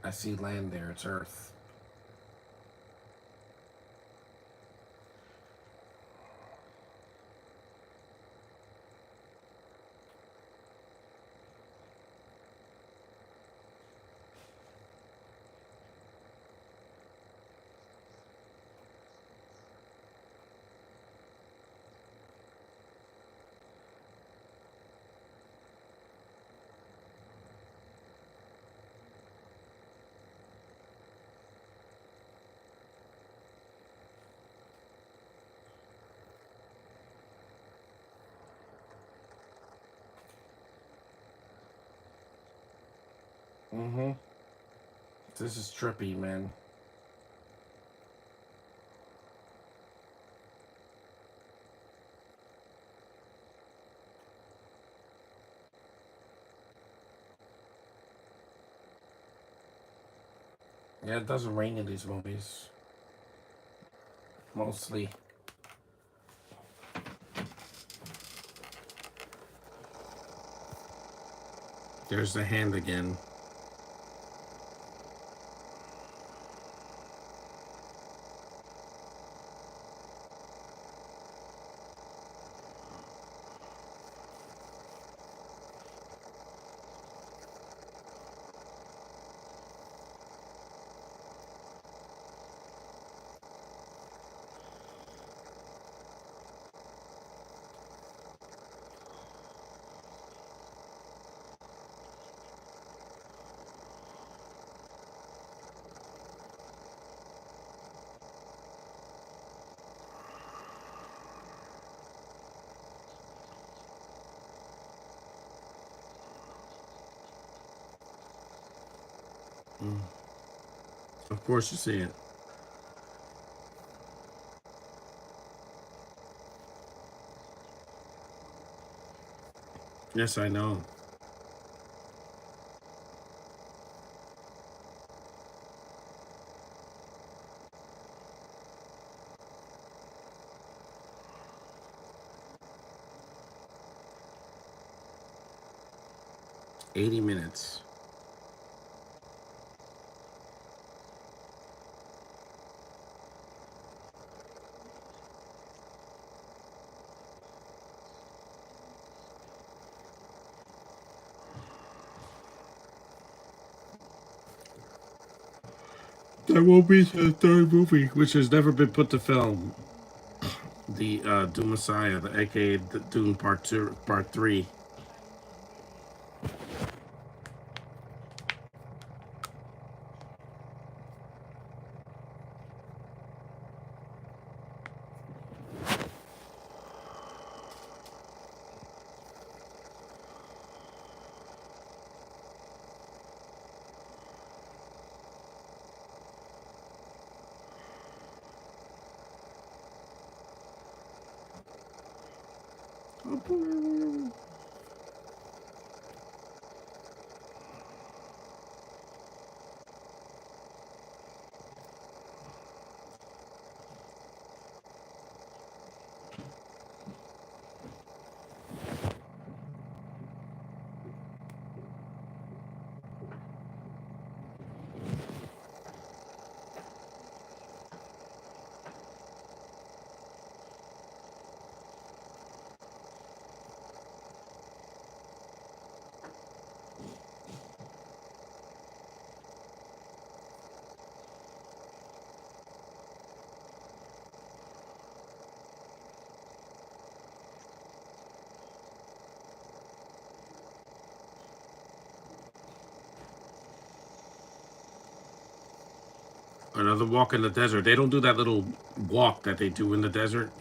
I see land there. It's Earth. Mm-hmm. This is trippy, man. Yeah, it doesn't rain in these movies. Mostly. There's the hand again. Mm. Of course you see it. Yes, I know. 80 minutes. There will be a third movie, which has never been put to film. The Doom Messiah, the aka the Dune Part 2, Part 3. Another walk in the desert. They don't do that little walk that they do in the desert,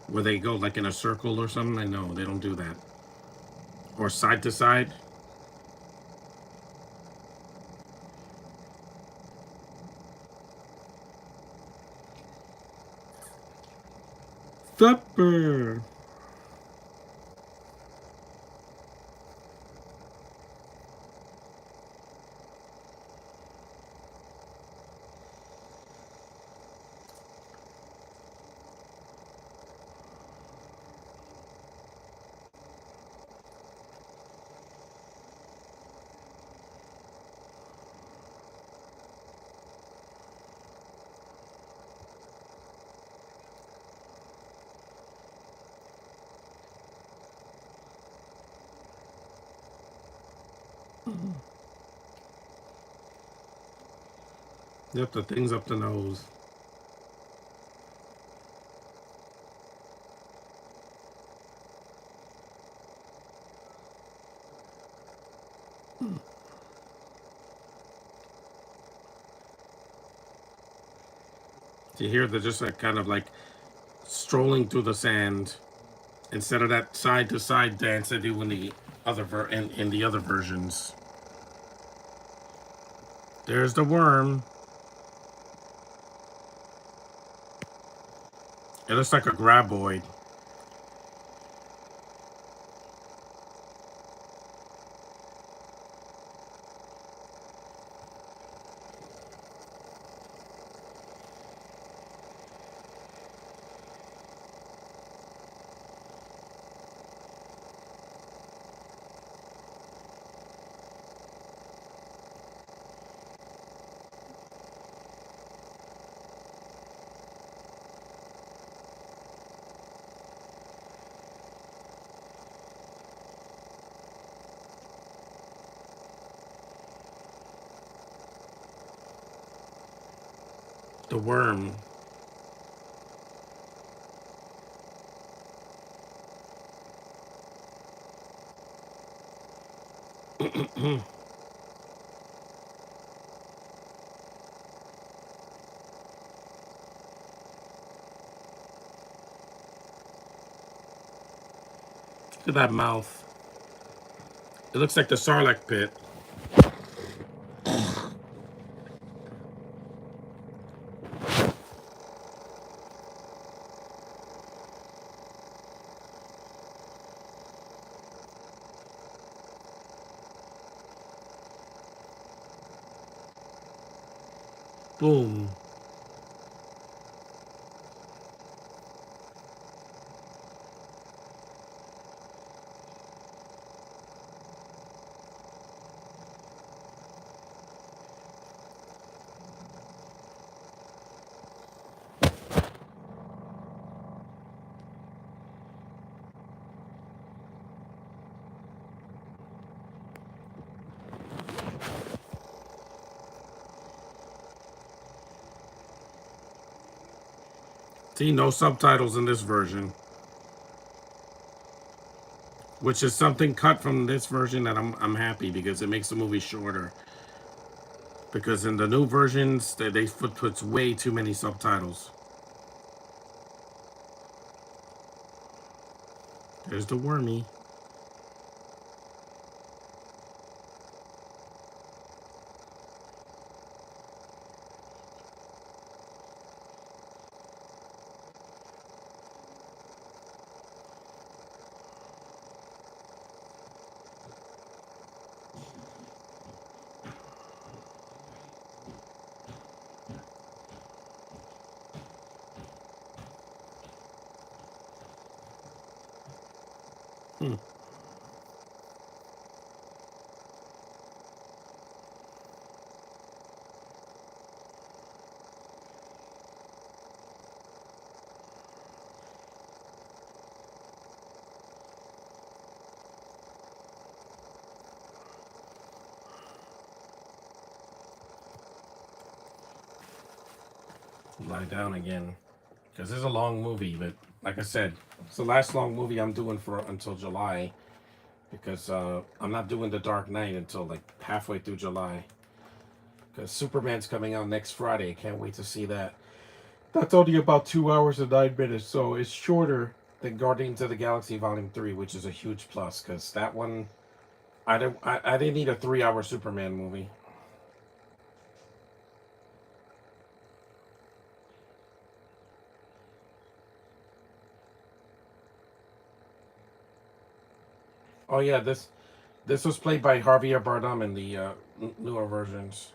where they go like in a circle or something. I know they don't do that. Or side to side. Supper. Yep, the thing's up the nose. You hear they're just like kind of like strolling through the sand instead of that side to side dance they do in the other in the other versions. There's the worm. It looks like a graboid. The worm. Look at that mouth. It looks like the Sarlacc pit. Boom. See, no subtitles in this version, which is something cut from this version that I'm happy because it makes the movie shorter. Because in the new versions, they puts way too many subtitles. There's the wormy. Hmm. Lie down again. Because it's a long movie, but like I said, it's the last long movie I'm doing for until July. Because I'm not doing The Dark Knight until like halfway through July. Because Superman's coming out next Friday. Can't wait to see that. That's only about 2 hours and 9 minutes, so it's shorter than Guardians of the Galaxy Volume 3, which is a huge plus. Because that one, I didn't need a 3 hour Superman movie. Oh yeah, this was played by Javier Bardem in the newer versions.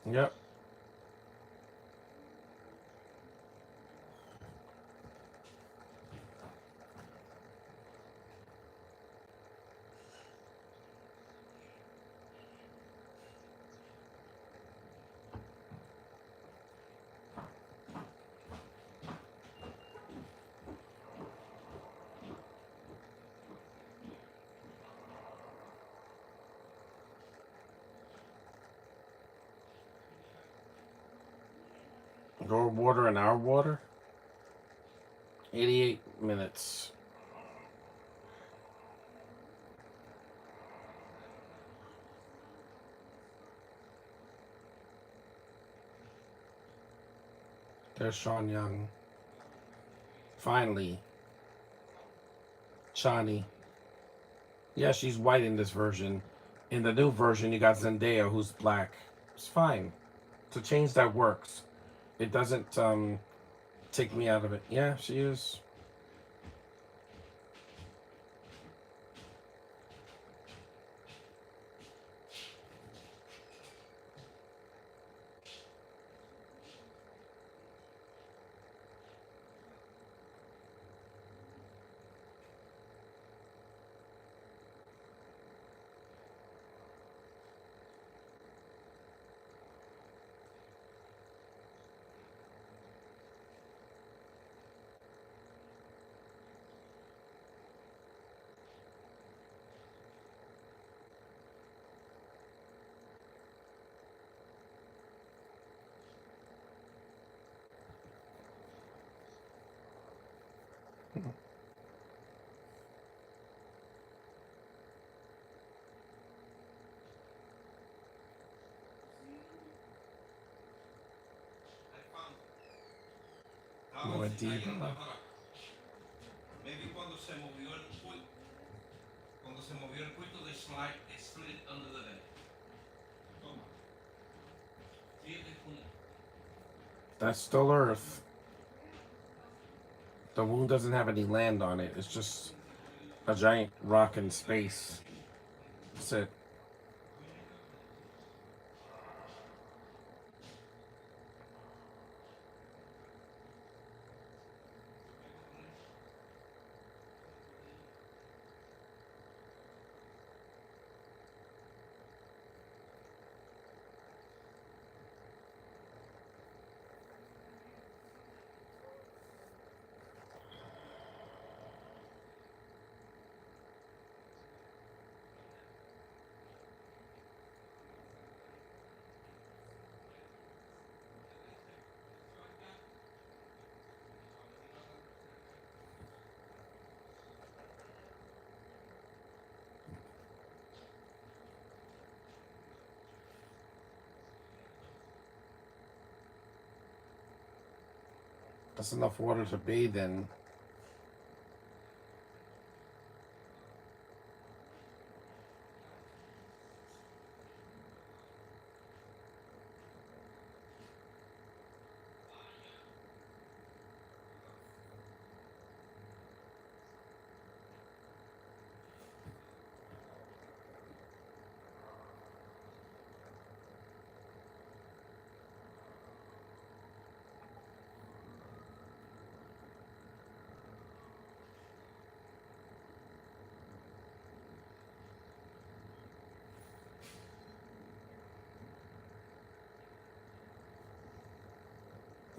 Yep. Your water and our water. 88 minutes. There's Sean Young. Finally. Chani. Yeah, she's white in this version. In the new version, you got Zendaya, who's black. It's fine. It's a change that works. It doesn't take me out of it. Yeah, she is. Muadiba. That's still Earth. The moon doesn't have any land on it. It's just a giant rock in space. That's it. That's enough water to bathe in.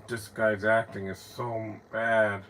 This guy's acting is so bad.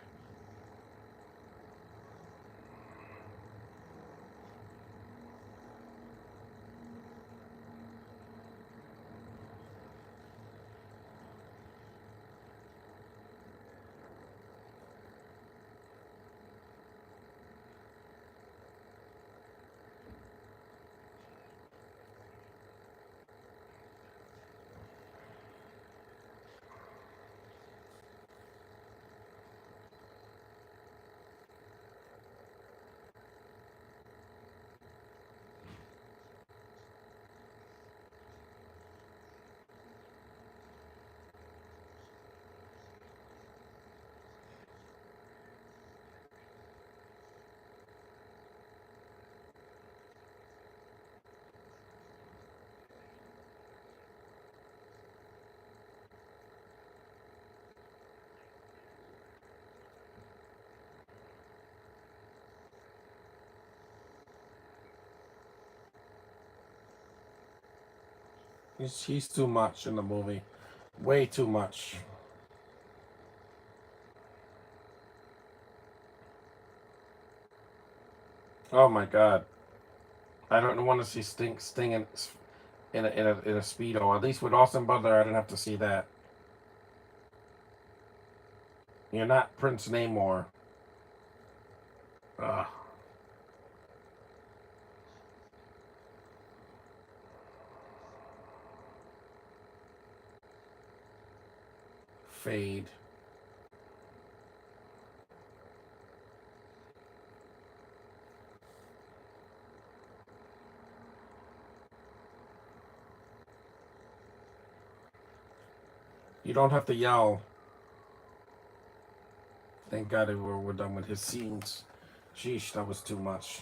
He's too much in the movie. Way too much. Oh my god. I don't want to see Sting in a speedo. At least with Austin Butler, I didn't have to see that. You're not Prince Namor. Ugh. Fade. You don't have to yell. Thank God we're done with his scenes. Sheesh, that was too much.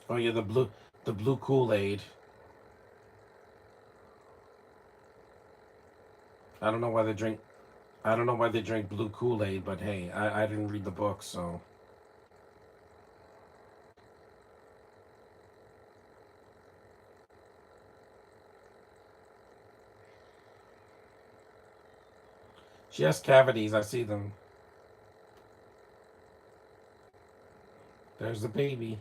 Oh yeah, the blue Kool-Aid. I don't know why they drink. I don't know why they drink blue Kool-Aid, but hey, I didn't read the book, so. She has cavities. I see them. There's the baby.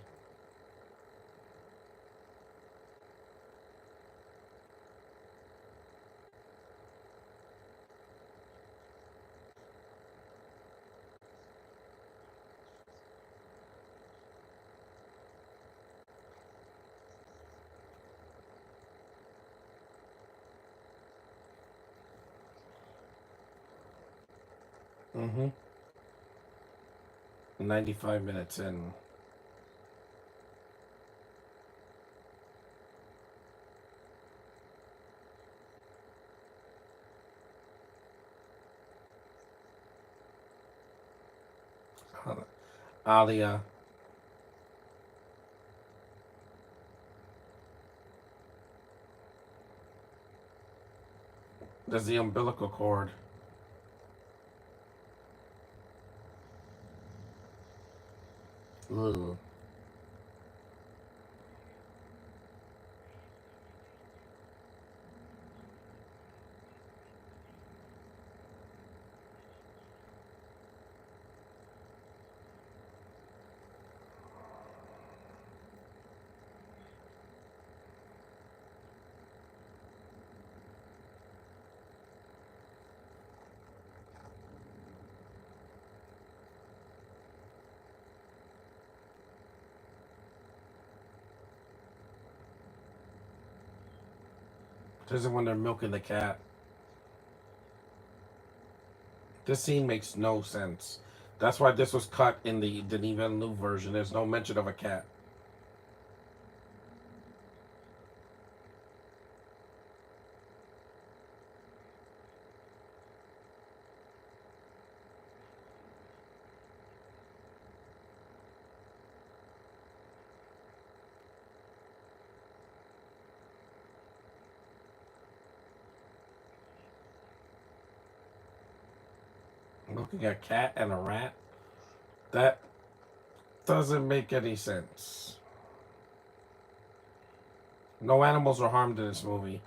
Mm-hmm. 95 minutes in. Alia. There's the umbilical cord. Ugh. This is when they're milking the cat. This scene makes no sense. That's why this was cut in the Denis Villeneuve version. There's no mention of a cat. Milking a cat and a rat? That doesn't make any sense. No animals are harmed in this movie.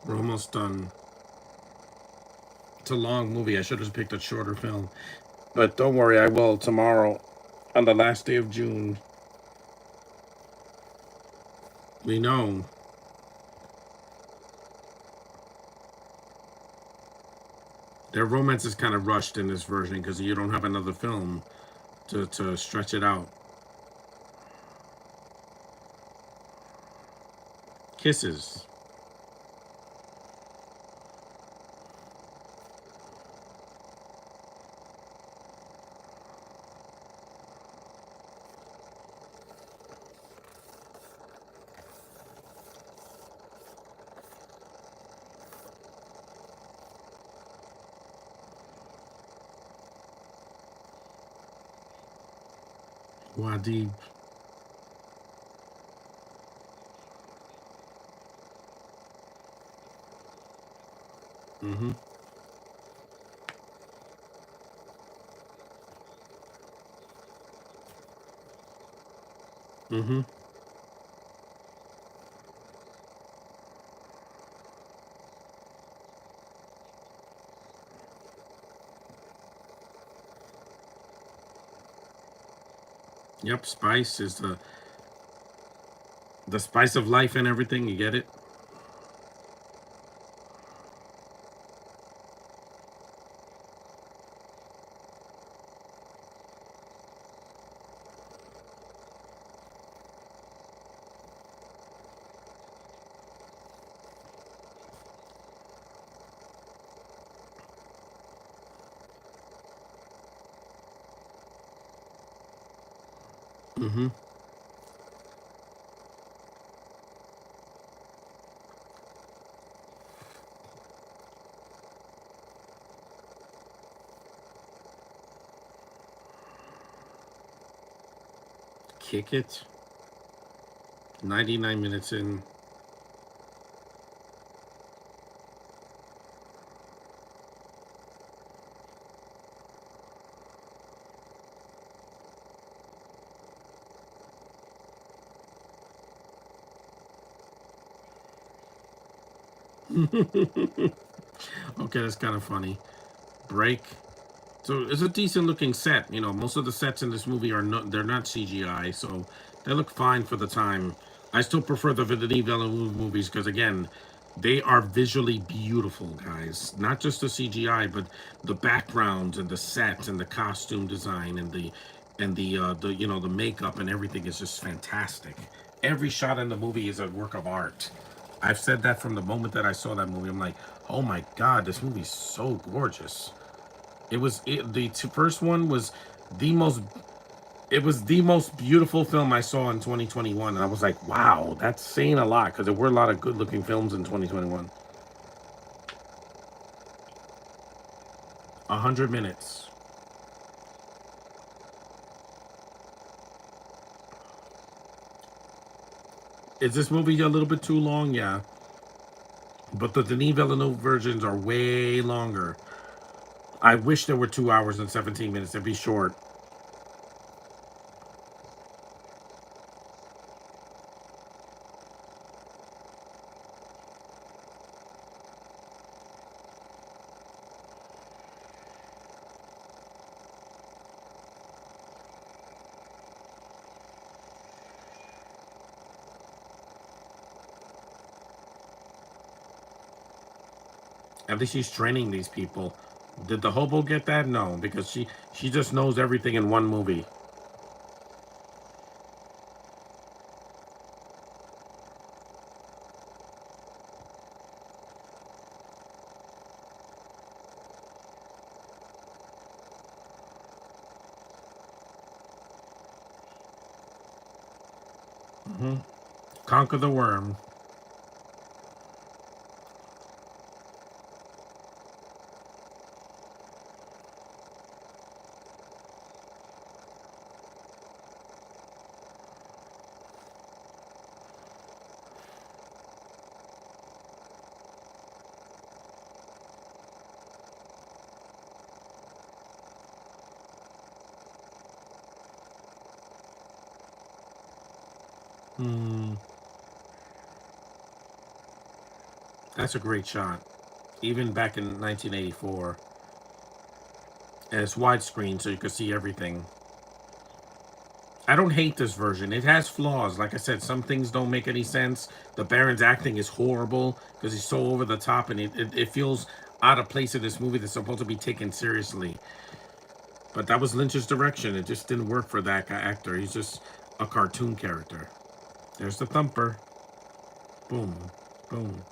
We're almost done. It's a long movie. I should have picked a shorter film. But don't worry, I will tomorrow on the last day of June. We know. Their romance is kind of rushed in this version because you don't have another film to stretch it out. Kisses. Wadib. Mm-hmm. Mm-hmm. Yep, spice is the spice of life and everything. You get it? Mm-hmm. Kick it. 99 minutes in. Okay, that's kind of funny. Break. So it's a decent looking set. You know, most of the sets in this movie are not, they're not CGI, so they look fine for the time. I still prefer the Denis Villeneuve movies because again, they are visually beautiful, guys. Not just the CGI, but the backgrounds and the sets and the costume design and the you know the makeup and everything is just fantastic. Every shot in the movie is a work of art. I've said that from the moment that I saw that movie. I'm like, oh my god, this movie's so gorgeous. The first one was the most it was the most beautiful film I saw in 2021, and I was like, wow, that's saying a lot because there were a lot of good looking films in 2021. 100 minutes. Is this movie a little bit too long? Yeah, but the Denis Villeneuve versions are way longer. I wish there were 2 hours and 17 minutes. It'd be short. At least she's training these people. Did the hobo get that? No, because she just knows everything in one movie. Hmm. Conquer the worm. Hmm. That's a great shot. Even back in 1984. And it's widescreen so you can see everything. I don't hate this version. It has flaws. Like I said, some things don't make any sense. The Baron's acting is horrible because he's so over the top and it feels out of place in this movie that's supposed to be taken seriously. But that was Lynch's direction. It just didn't work for that actor. He's just a cartoon character. There's the thumper. Boom. Boom.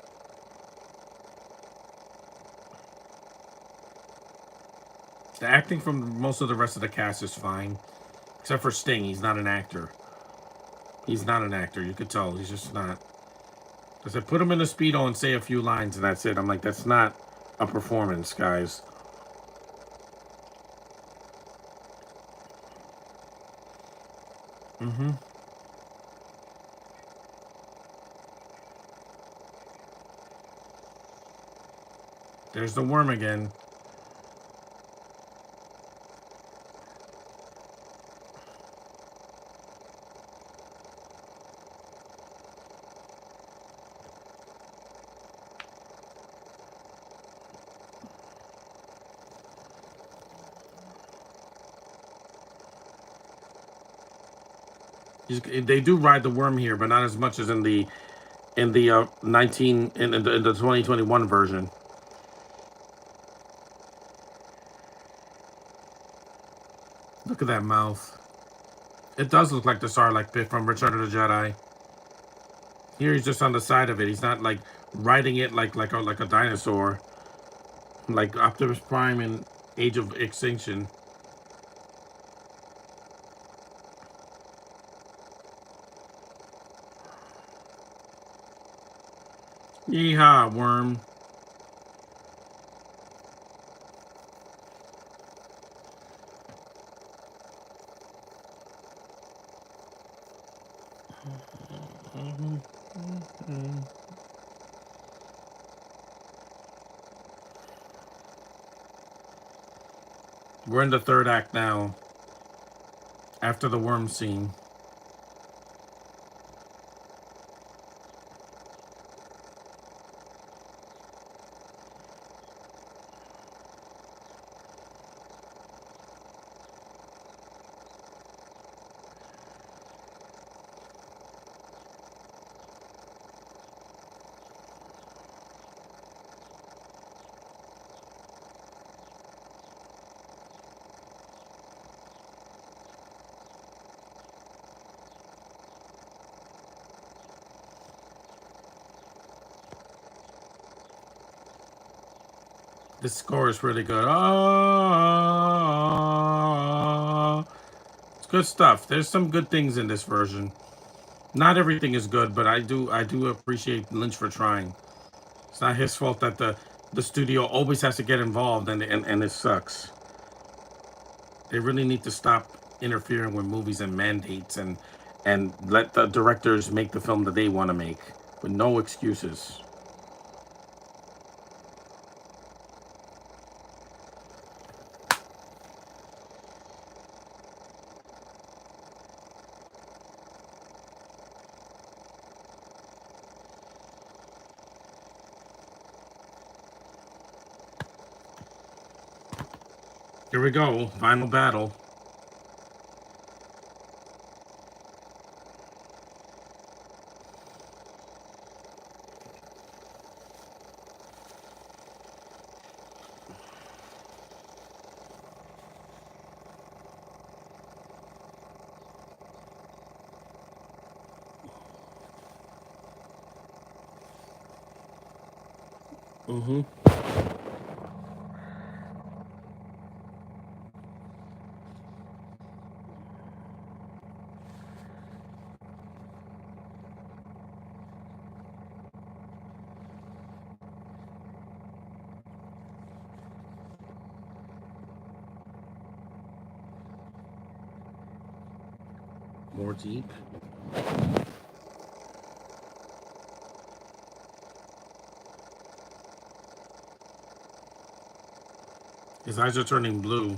The acting from most of the rest of the cast is fine. Except for Sting. He's not an actor. He's not an actor. You could tell. He's just not. I said, put him in a Speedo and say a few lines and that's it. I'm like, that's not a performance, guys. Mm-hmm. There's the worm again. They do ride the worm here, but not as much as in the 2021 version. Look at that mouth. It does look like the Sarlacc pit from Return of the Jedi. Here he's just on the side of it. He's not like riding it like a dinosaur, like Optimus Prime in Age of Extinction. Yeehaw, worm. We're in the third act now, after the worm scene. This score is really good. Oh, it's good stuff. There's some good things in this version. Not everything is good, but I do appreciate Lynch for trying. It's not his fault that the studio always has to get involved, and it sucks. They really need to stop interfering with movies and mandates, and let the directors make the film that they want to make with no excuses. Here we go, final battle. Mm-hmm. More deep. His eyes are turning blue.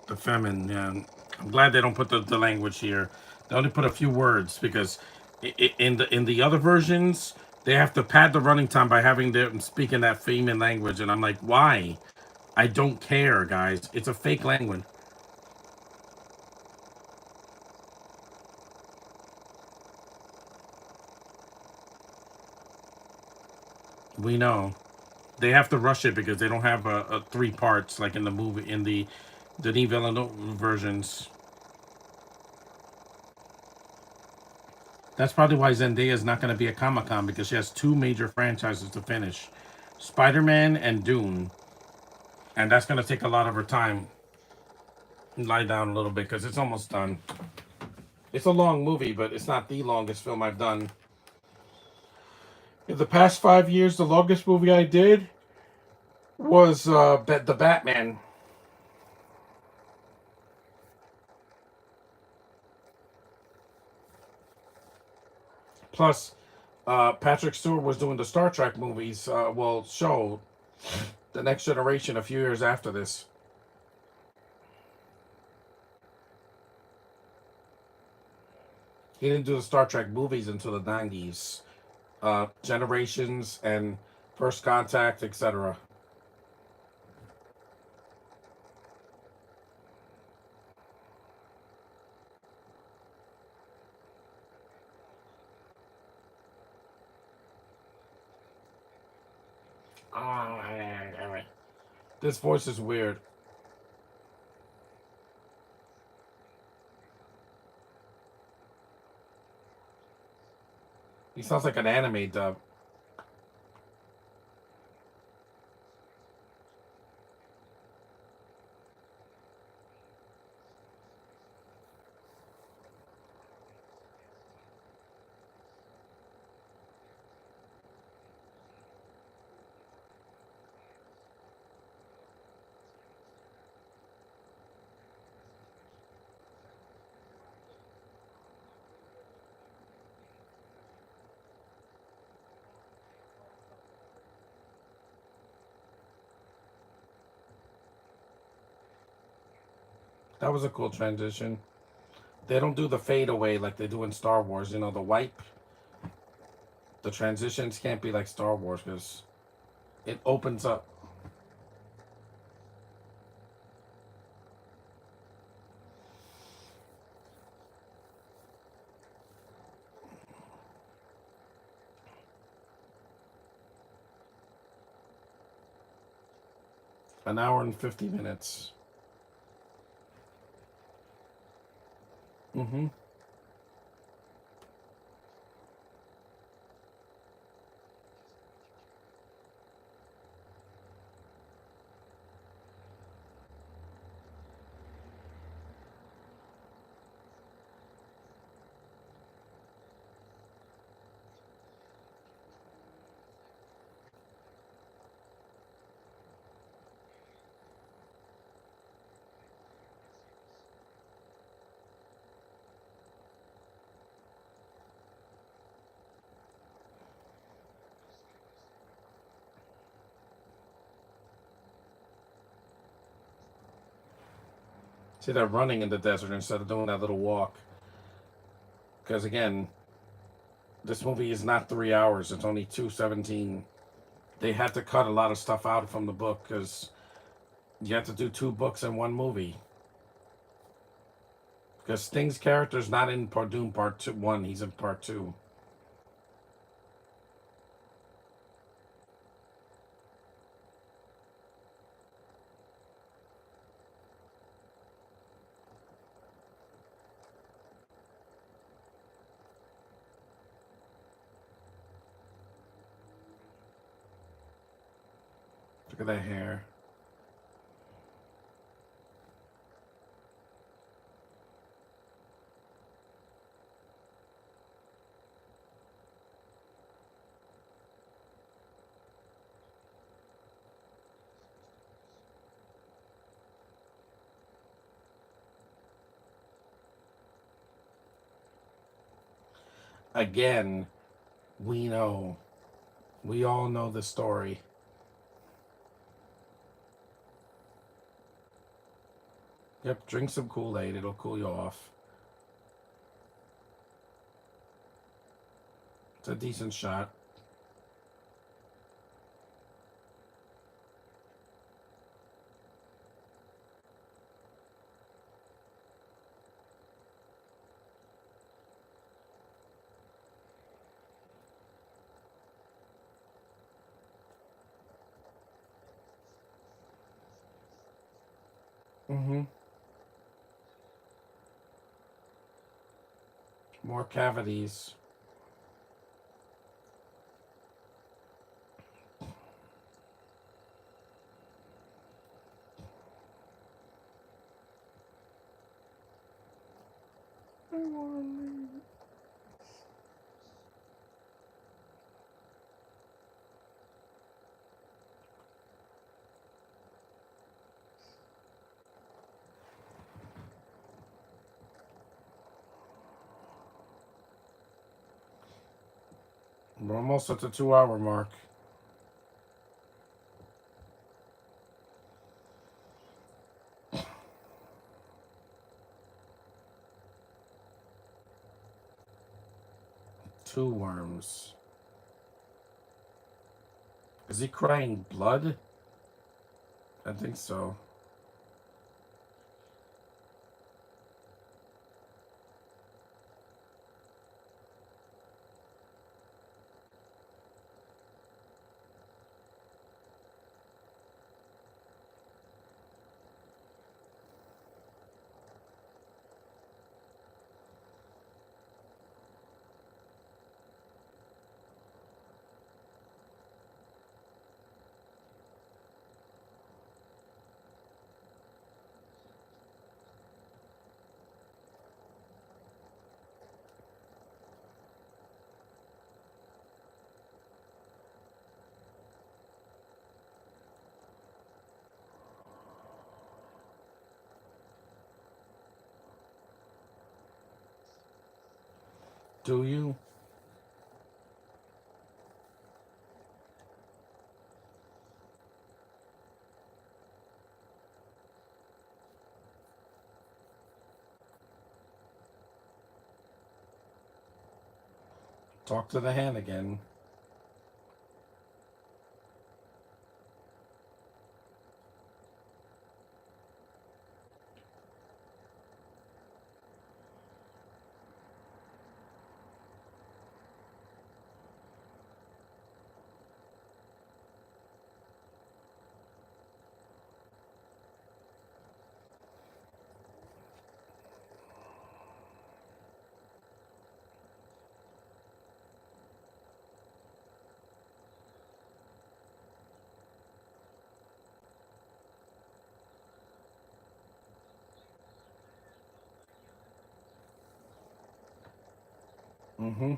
The feminine, yeah. I'm glad they don't put the language here. They only put a few words because in the other versions they have to pad the running time by having them speaking that feminine language, and I'm like, why? I don't care, guys. It's a fake language. We know they have to rush it because they don't have a three parts like in the movie in the Denis Villeneuve versions. That's probably why Zendaya is not going to be at Comic Con because she has two major franchises to finish, Spider-Man and Dune, and that's going to take a lot of her time. Lie down a little bit because it's almost done. It's a long movie, but it's not the longest film I've done. In the past 5 years, the longest movie I did was the Batman. Plus, Patrick Stewart was doing the Star Trek movies. Show the Next Generation a few years after this. He didn't do the Star Trek movies until the 90s. Generations and First Contact, etc. This voice is weird. He sounds like an anime dub. That was a cool transition. They don't do the fade away like they do in Star Wars. You know, the wipe. The transitions can't be like Star Wars because it opens up. An hour and 50 minutes. Mm-hmm. See, they're running in the desert instead of doing that little walk. Because again, this movie is not 3 hours. It's only 2:17. They had to cut a lot of stuff out from the book because you have to do two books in one movie. Because Sting's character's not in Dune Part 2, 1. He's in Part 2. Look at that hair. Again, we know. We all know the story. Yep, drink some Kool-Aid. It'll cool you off. It's a decent shot. Mm-hmm. More cavities. We're almost at the 2 hour mark. Two worms. Is he crying blood? I think so. Do you? Talk to the hand again. Mm-hmm.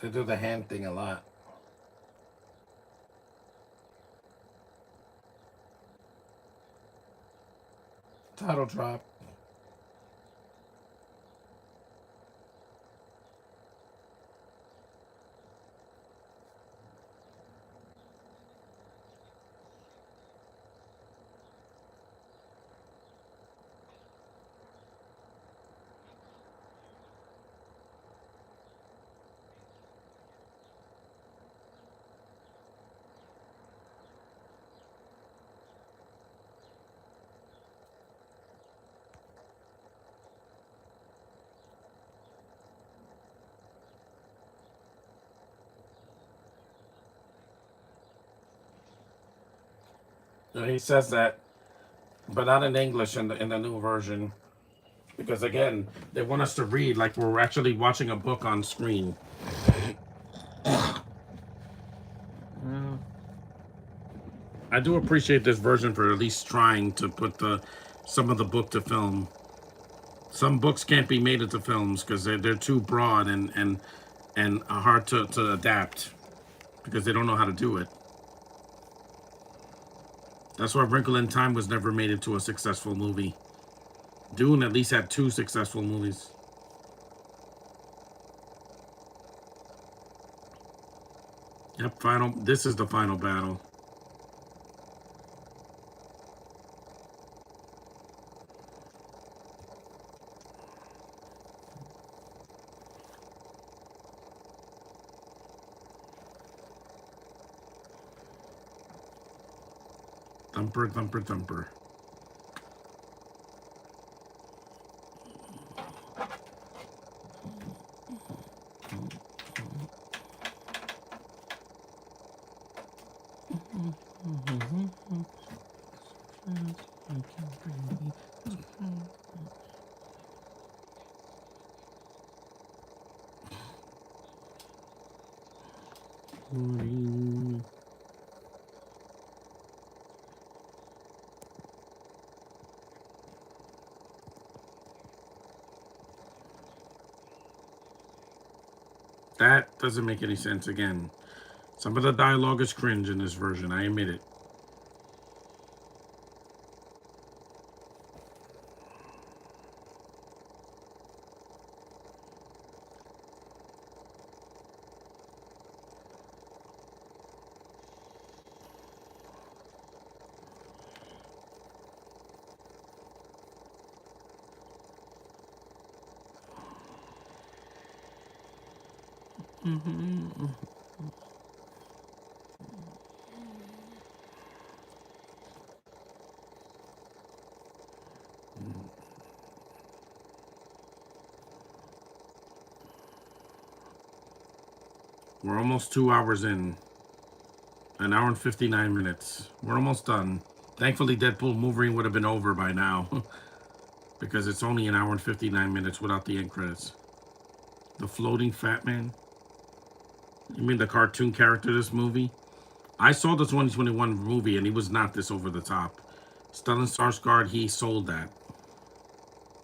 They do the hand thing a lot. Title drop. He says that, but not in English in the new version. Because again, they want us to read like we're actually watching a book on screen. I do appreciate this version for at least trying to put the some of the book to film. Some books can't be made into films because they're too broad and hard to adapt because they don't know how to do it. That's why Wrinkle in Time was never made into a successful movie. Dune at least had two successful movies. Yep, final. This is the final battle. Thumper, thumper, thumper. That doesn't make any sense again. Some of the dialogue is cringe in this version, I admit it. We're almost 2 hours in. An hour and 59 minutes. We're almost done. Thankfully, Deadpool Wolverine would have been over by now. Because it's only an hour and 59 minutes without the end credits. The floating fat man? You mean the cartoon character of this movie? I saw the 2021 movie and he was not this over the top. Stellan Skarsgård, he sold that.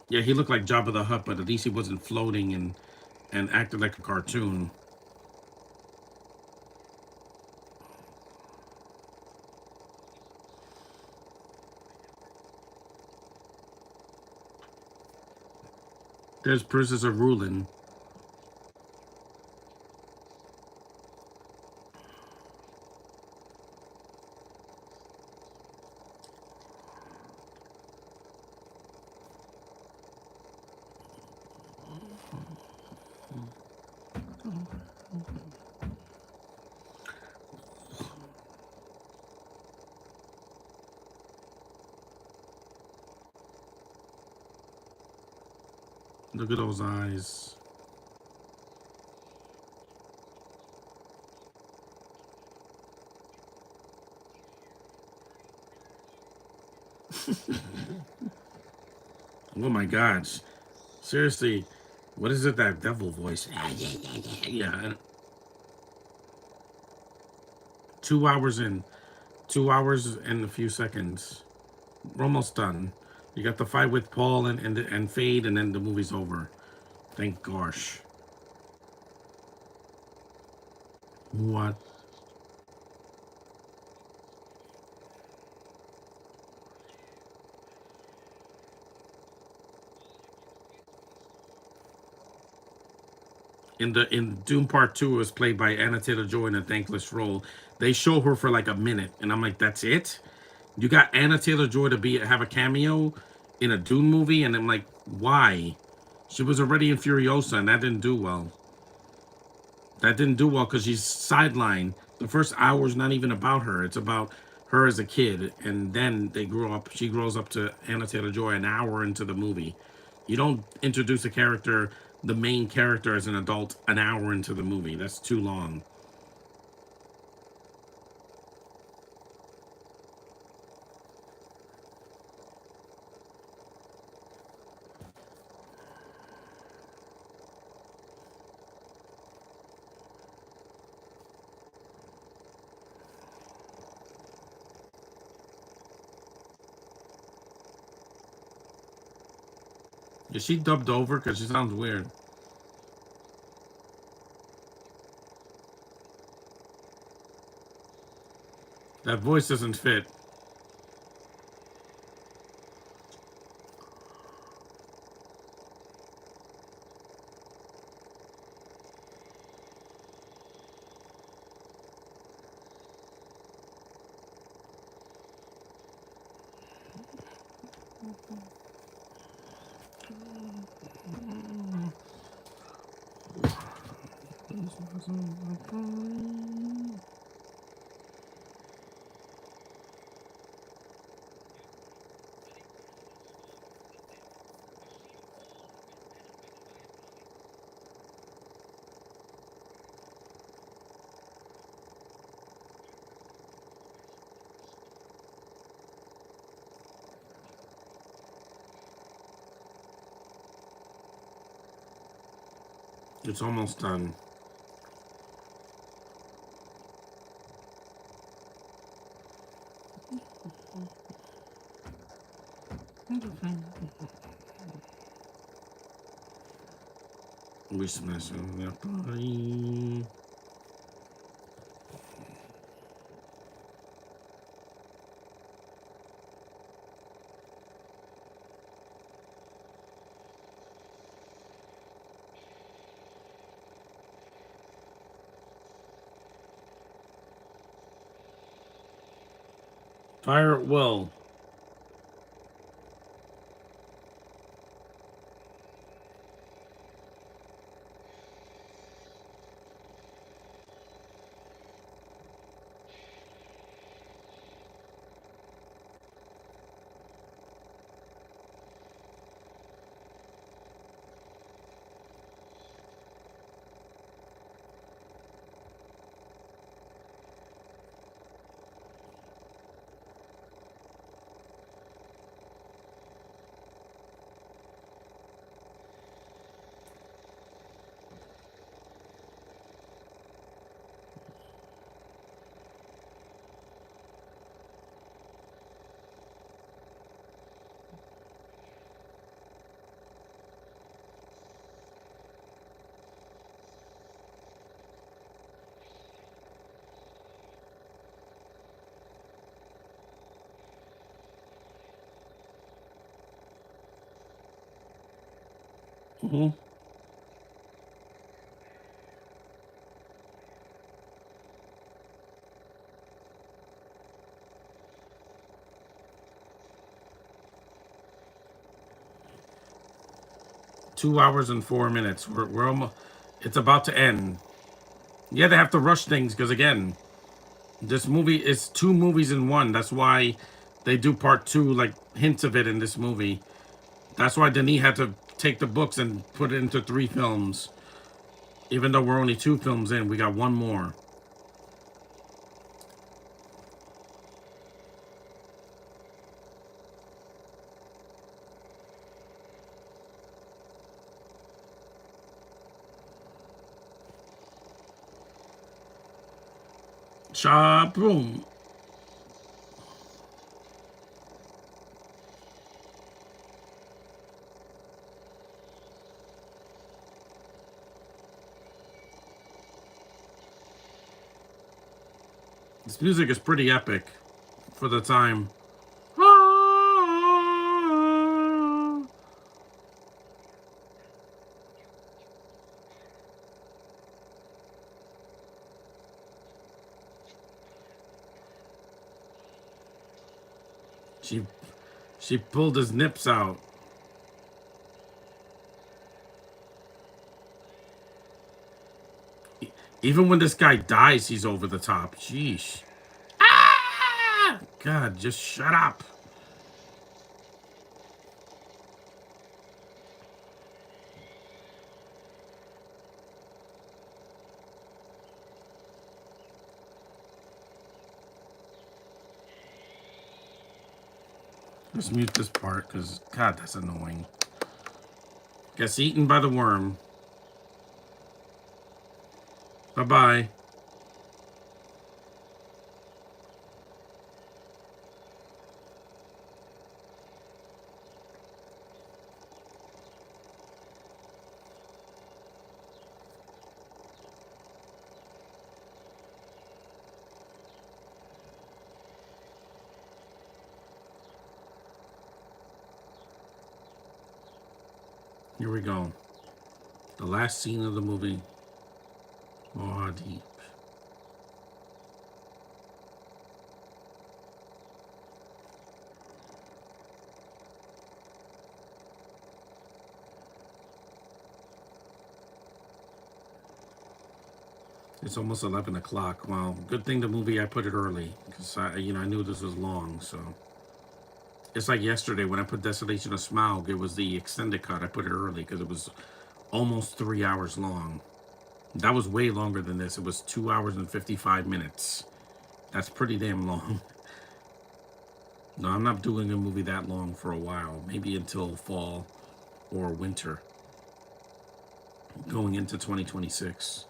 Yeah, he looked like Jabba the Hutt, but at least he wasn't floating and acted like a cartoon. There's bruises of ruling. Look at those eyes. Oh my gosh. Seriously, what is it, that devil voice? Yeah. 2 hours in. 2 hours and a few seconds. We're almost done. You got the fight with Paul and Fade, and then the movie's over. Thank gosh. What? In Doom Part 2, it was played by Anna Taylor-Joy in a thankless role. They show her for like a minute, and I'm like, that's it? You got Anna Taylor-Joy to have a cameo in a Dune movie, and I'm like, why? She was already in Furiosa, and that didn't do well. That didn't do well because she's sidelined. The first hour is not even about her. It's about her as a kid, and then they grow up. She grows up to Anna Taylor-Joy an hour into the movie. You don't introduce a character, the main character, as an adult an hour into the movie. That's too long. Is she dubbed over? Because she sounds weird. That voice doesn't fit. It's almost done. We smash that body. Fire at will. Hmm. 2 hours and 4 minutes. We're almost. It's about to end. Yeah, they have to rush things because again, this movie is two movies in one. That's why they do part two, like hints of it in this movie. That's why Denis had to take the books and put it into 3 films. Even though we're only 2 films in, we got one more. Boom. This music is pretty epic for the time. She she pulled his nips out. Even when this guy dies, he's over the top. Sheesh. Ah! God, just shut up. Let's mute this part because, God, that's annoying. Gets eaten by the worm. Bye bye. Here we go. The last scene of the movie. Oh, deep. It's almost 11 o'clock. Well, good thing the movie I put it early because I knew this was long. So it's like yesterday when I put Desolation of Smaug. It was the extended cut. I put it early because it was almost 3 hours long. That was way longer than this. It was 2 hours and 55 minutes. That's pretty damn long. No, I'm not doing a movie that long for a while. Maybe until fall or winter, going into 2026.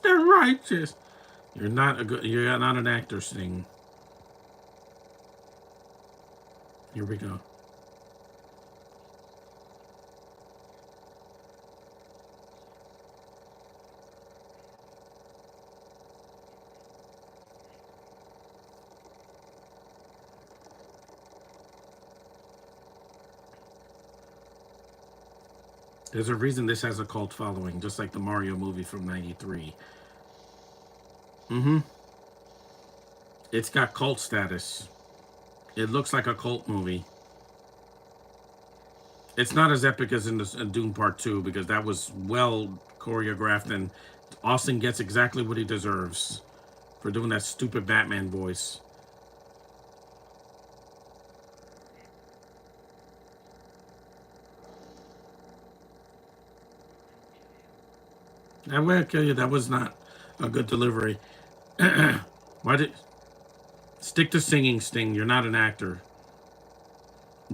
They're righteous. You're not a good. You're not an actor, Sting. Here we go. There's a reason this has a cult following, just like the Mario movie from '93. Mm-hmm. It's got cult status. It looks like a cult movie. It's not as epic as in Dune Part 2 because that was well choreographed and Austin gets exactly what he deserves for doing that stupid Batman voice. That way I kill you. That was not a good delivery. Why did stick to singing, Sting? You're not an actor.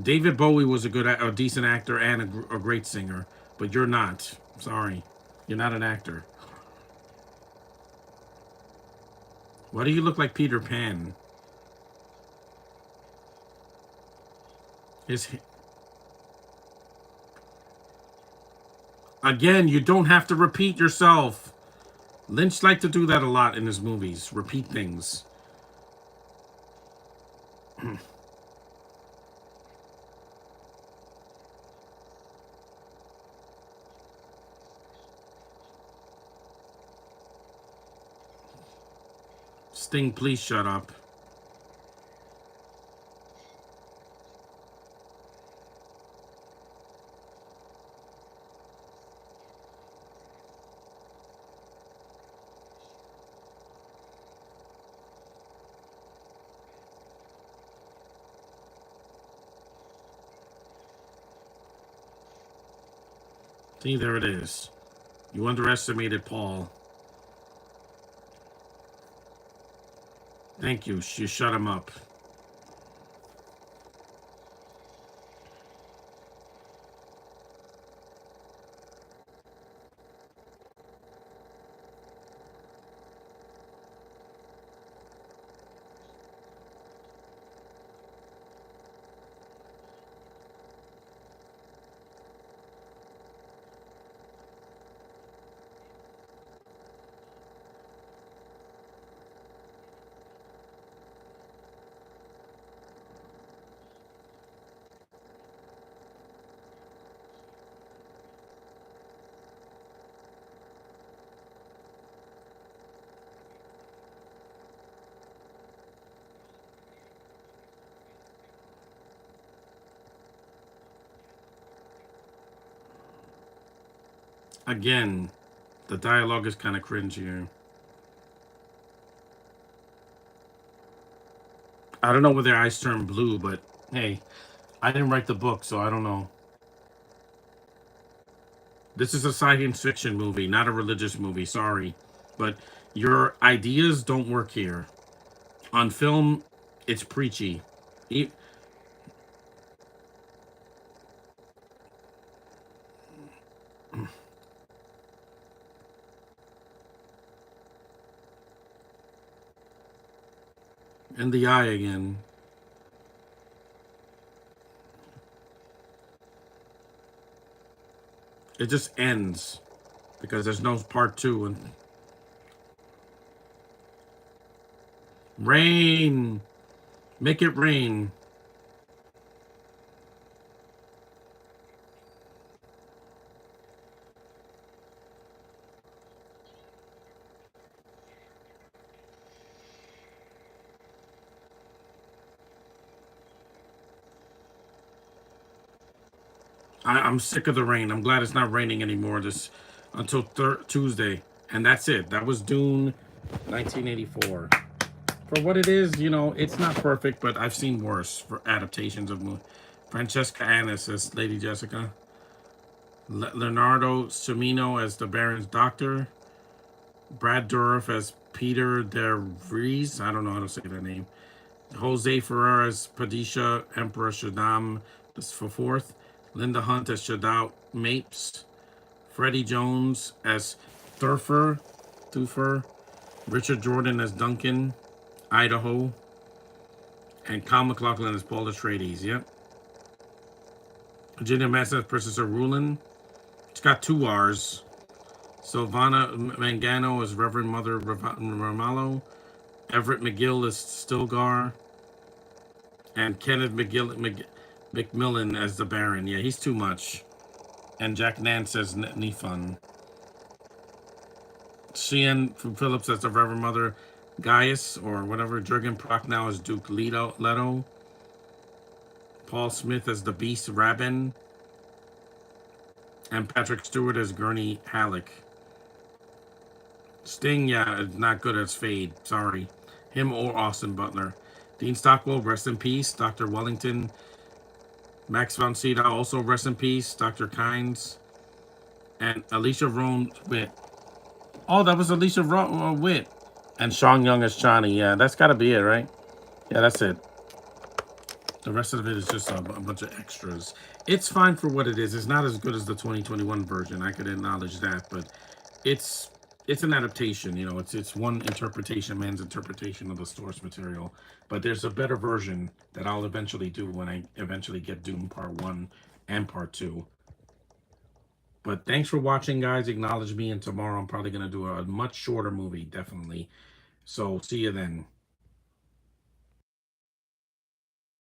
David Bowie was a decent actor and a great singer, but you're not. Sorry, you're not an actor. Why do you look like Peter Pan? His Again, you don't have to repeat yourself. Lynch liked to do that a lot in his movies. Repeat things. Sting, please shut up. See, there it is. You underestimated Paul. Thank you. You shut him up. Again, the dialogue is kind of cringe here. I don't know where their eyes turn blue, but hey, I didn't write the book, so I don't know. This is a science fiction movie, not a religious movie. Sorry. But your ideas don't work here. On film, it's preachy. E- And the eye again. It just ends because there's no part two. And rain, make it rain. I'm sick of the rain. I'm glad it's not raining anymore this until Tuesday. And that's it. That was Dune 1984. For what it is, it's not perfect, but I've seen worse for adaptations of movies. Francesca Annis as Lady Jessica. Leonardo Cimino as the Baron's doctor. Brad Dourif as Peter de Vries. I don't know how to say that name. Jose Ferrer as Padisha Emperor Shaddam IV. Linda Hunt as Shaddam Mapes. Freddie Jones as Thurfer. Richard Jordan as Duncan, Idaho. And Kyle MacLachlan as Paul Atreides. Yep. Virginia Madsen as Princess Rulin. It's got two R's. Silvana Mangano as Reverend Mother Ramallo. Everett McGill as Stilgar. And Kenneth McMillan as the Baron. Yeah, he's too much. And Jack Nance as Nifun. Sheehan Phillips as the Reverend Mother Gaius, or whatever. Jurgen Prochnow as Duke Leto. Paul Smith as the Beast Rabin. And Patrick Stewart as Gurney Halleck. Sting, yeah, not good as Fade. Sorry. Him or Austin Butler. Dean Stockwell, rest in peace. Dr. Wellington, Max von Sydow, also rest in peace. Dr. Kynes, and Alicia Rome Witt. Oh, that was Alicia Witt. And Sean Young as Johnny. Yeah, that's got to be it, right? Yeah, that's it. The rest of it is just a bunch of extras. It's fine for what it is. It's not as good as the 2021 version. I could acknowledge that, but it's it's an adaptation. You know, it's one interpretation, man's interpretation of the source material. But there's a better version that I'll eventually do when I eventually get Dune Part 1 and Part 2. But thanks for watching, guys. Acknowledge me, and tomorrow I'm probably going to do a much shorter movie, definitely. So see you then.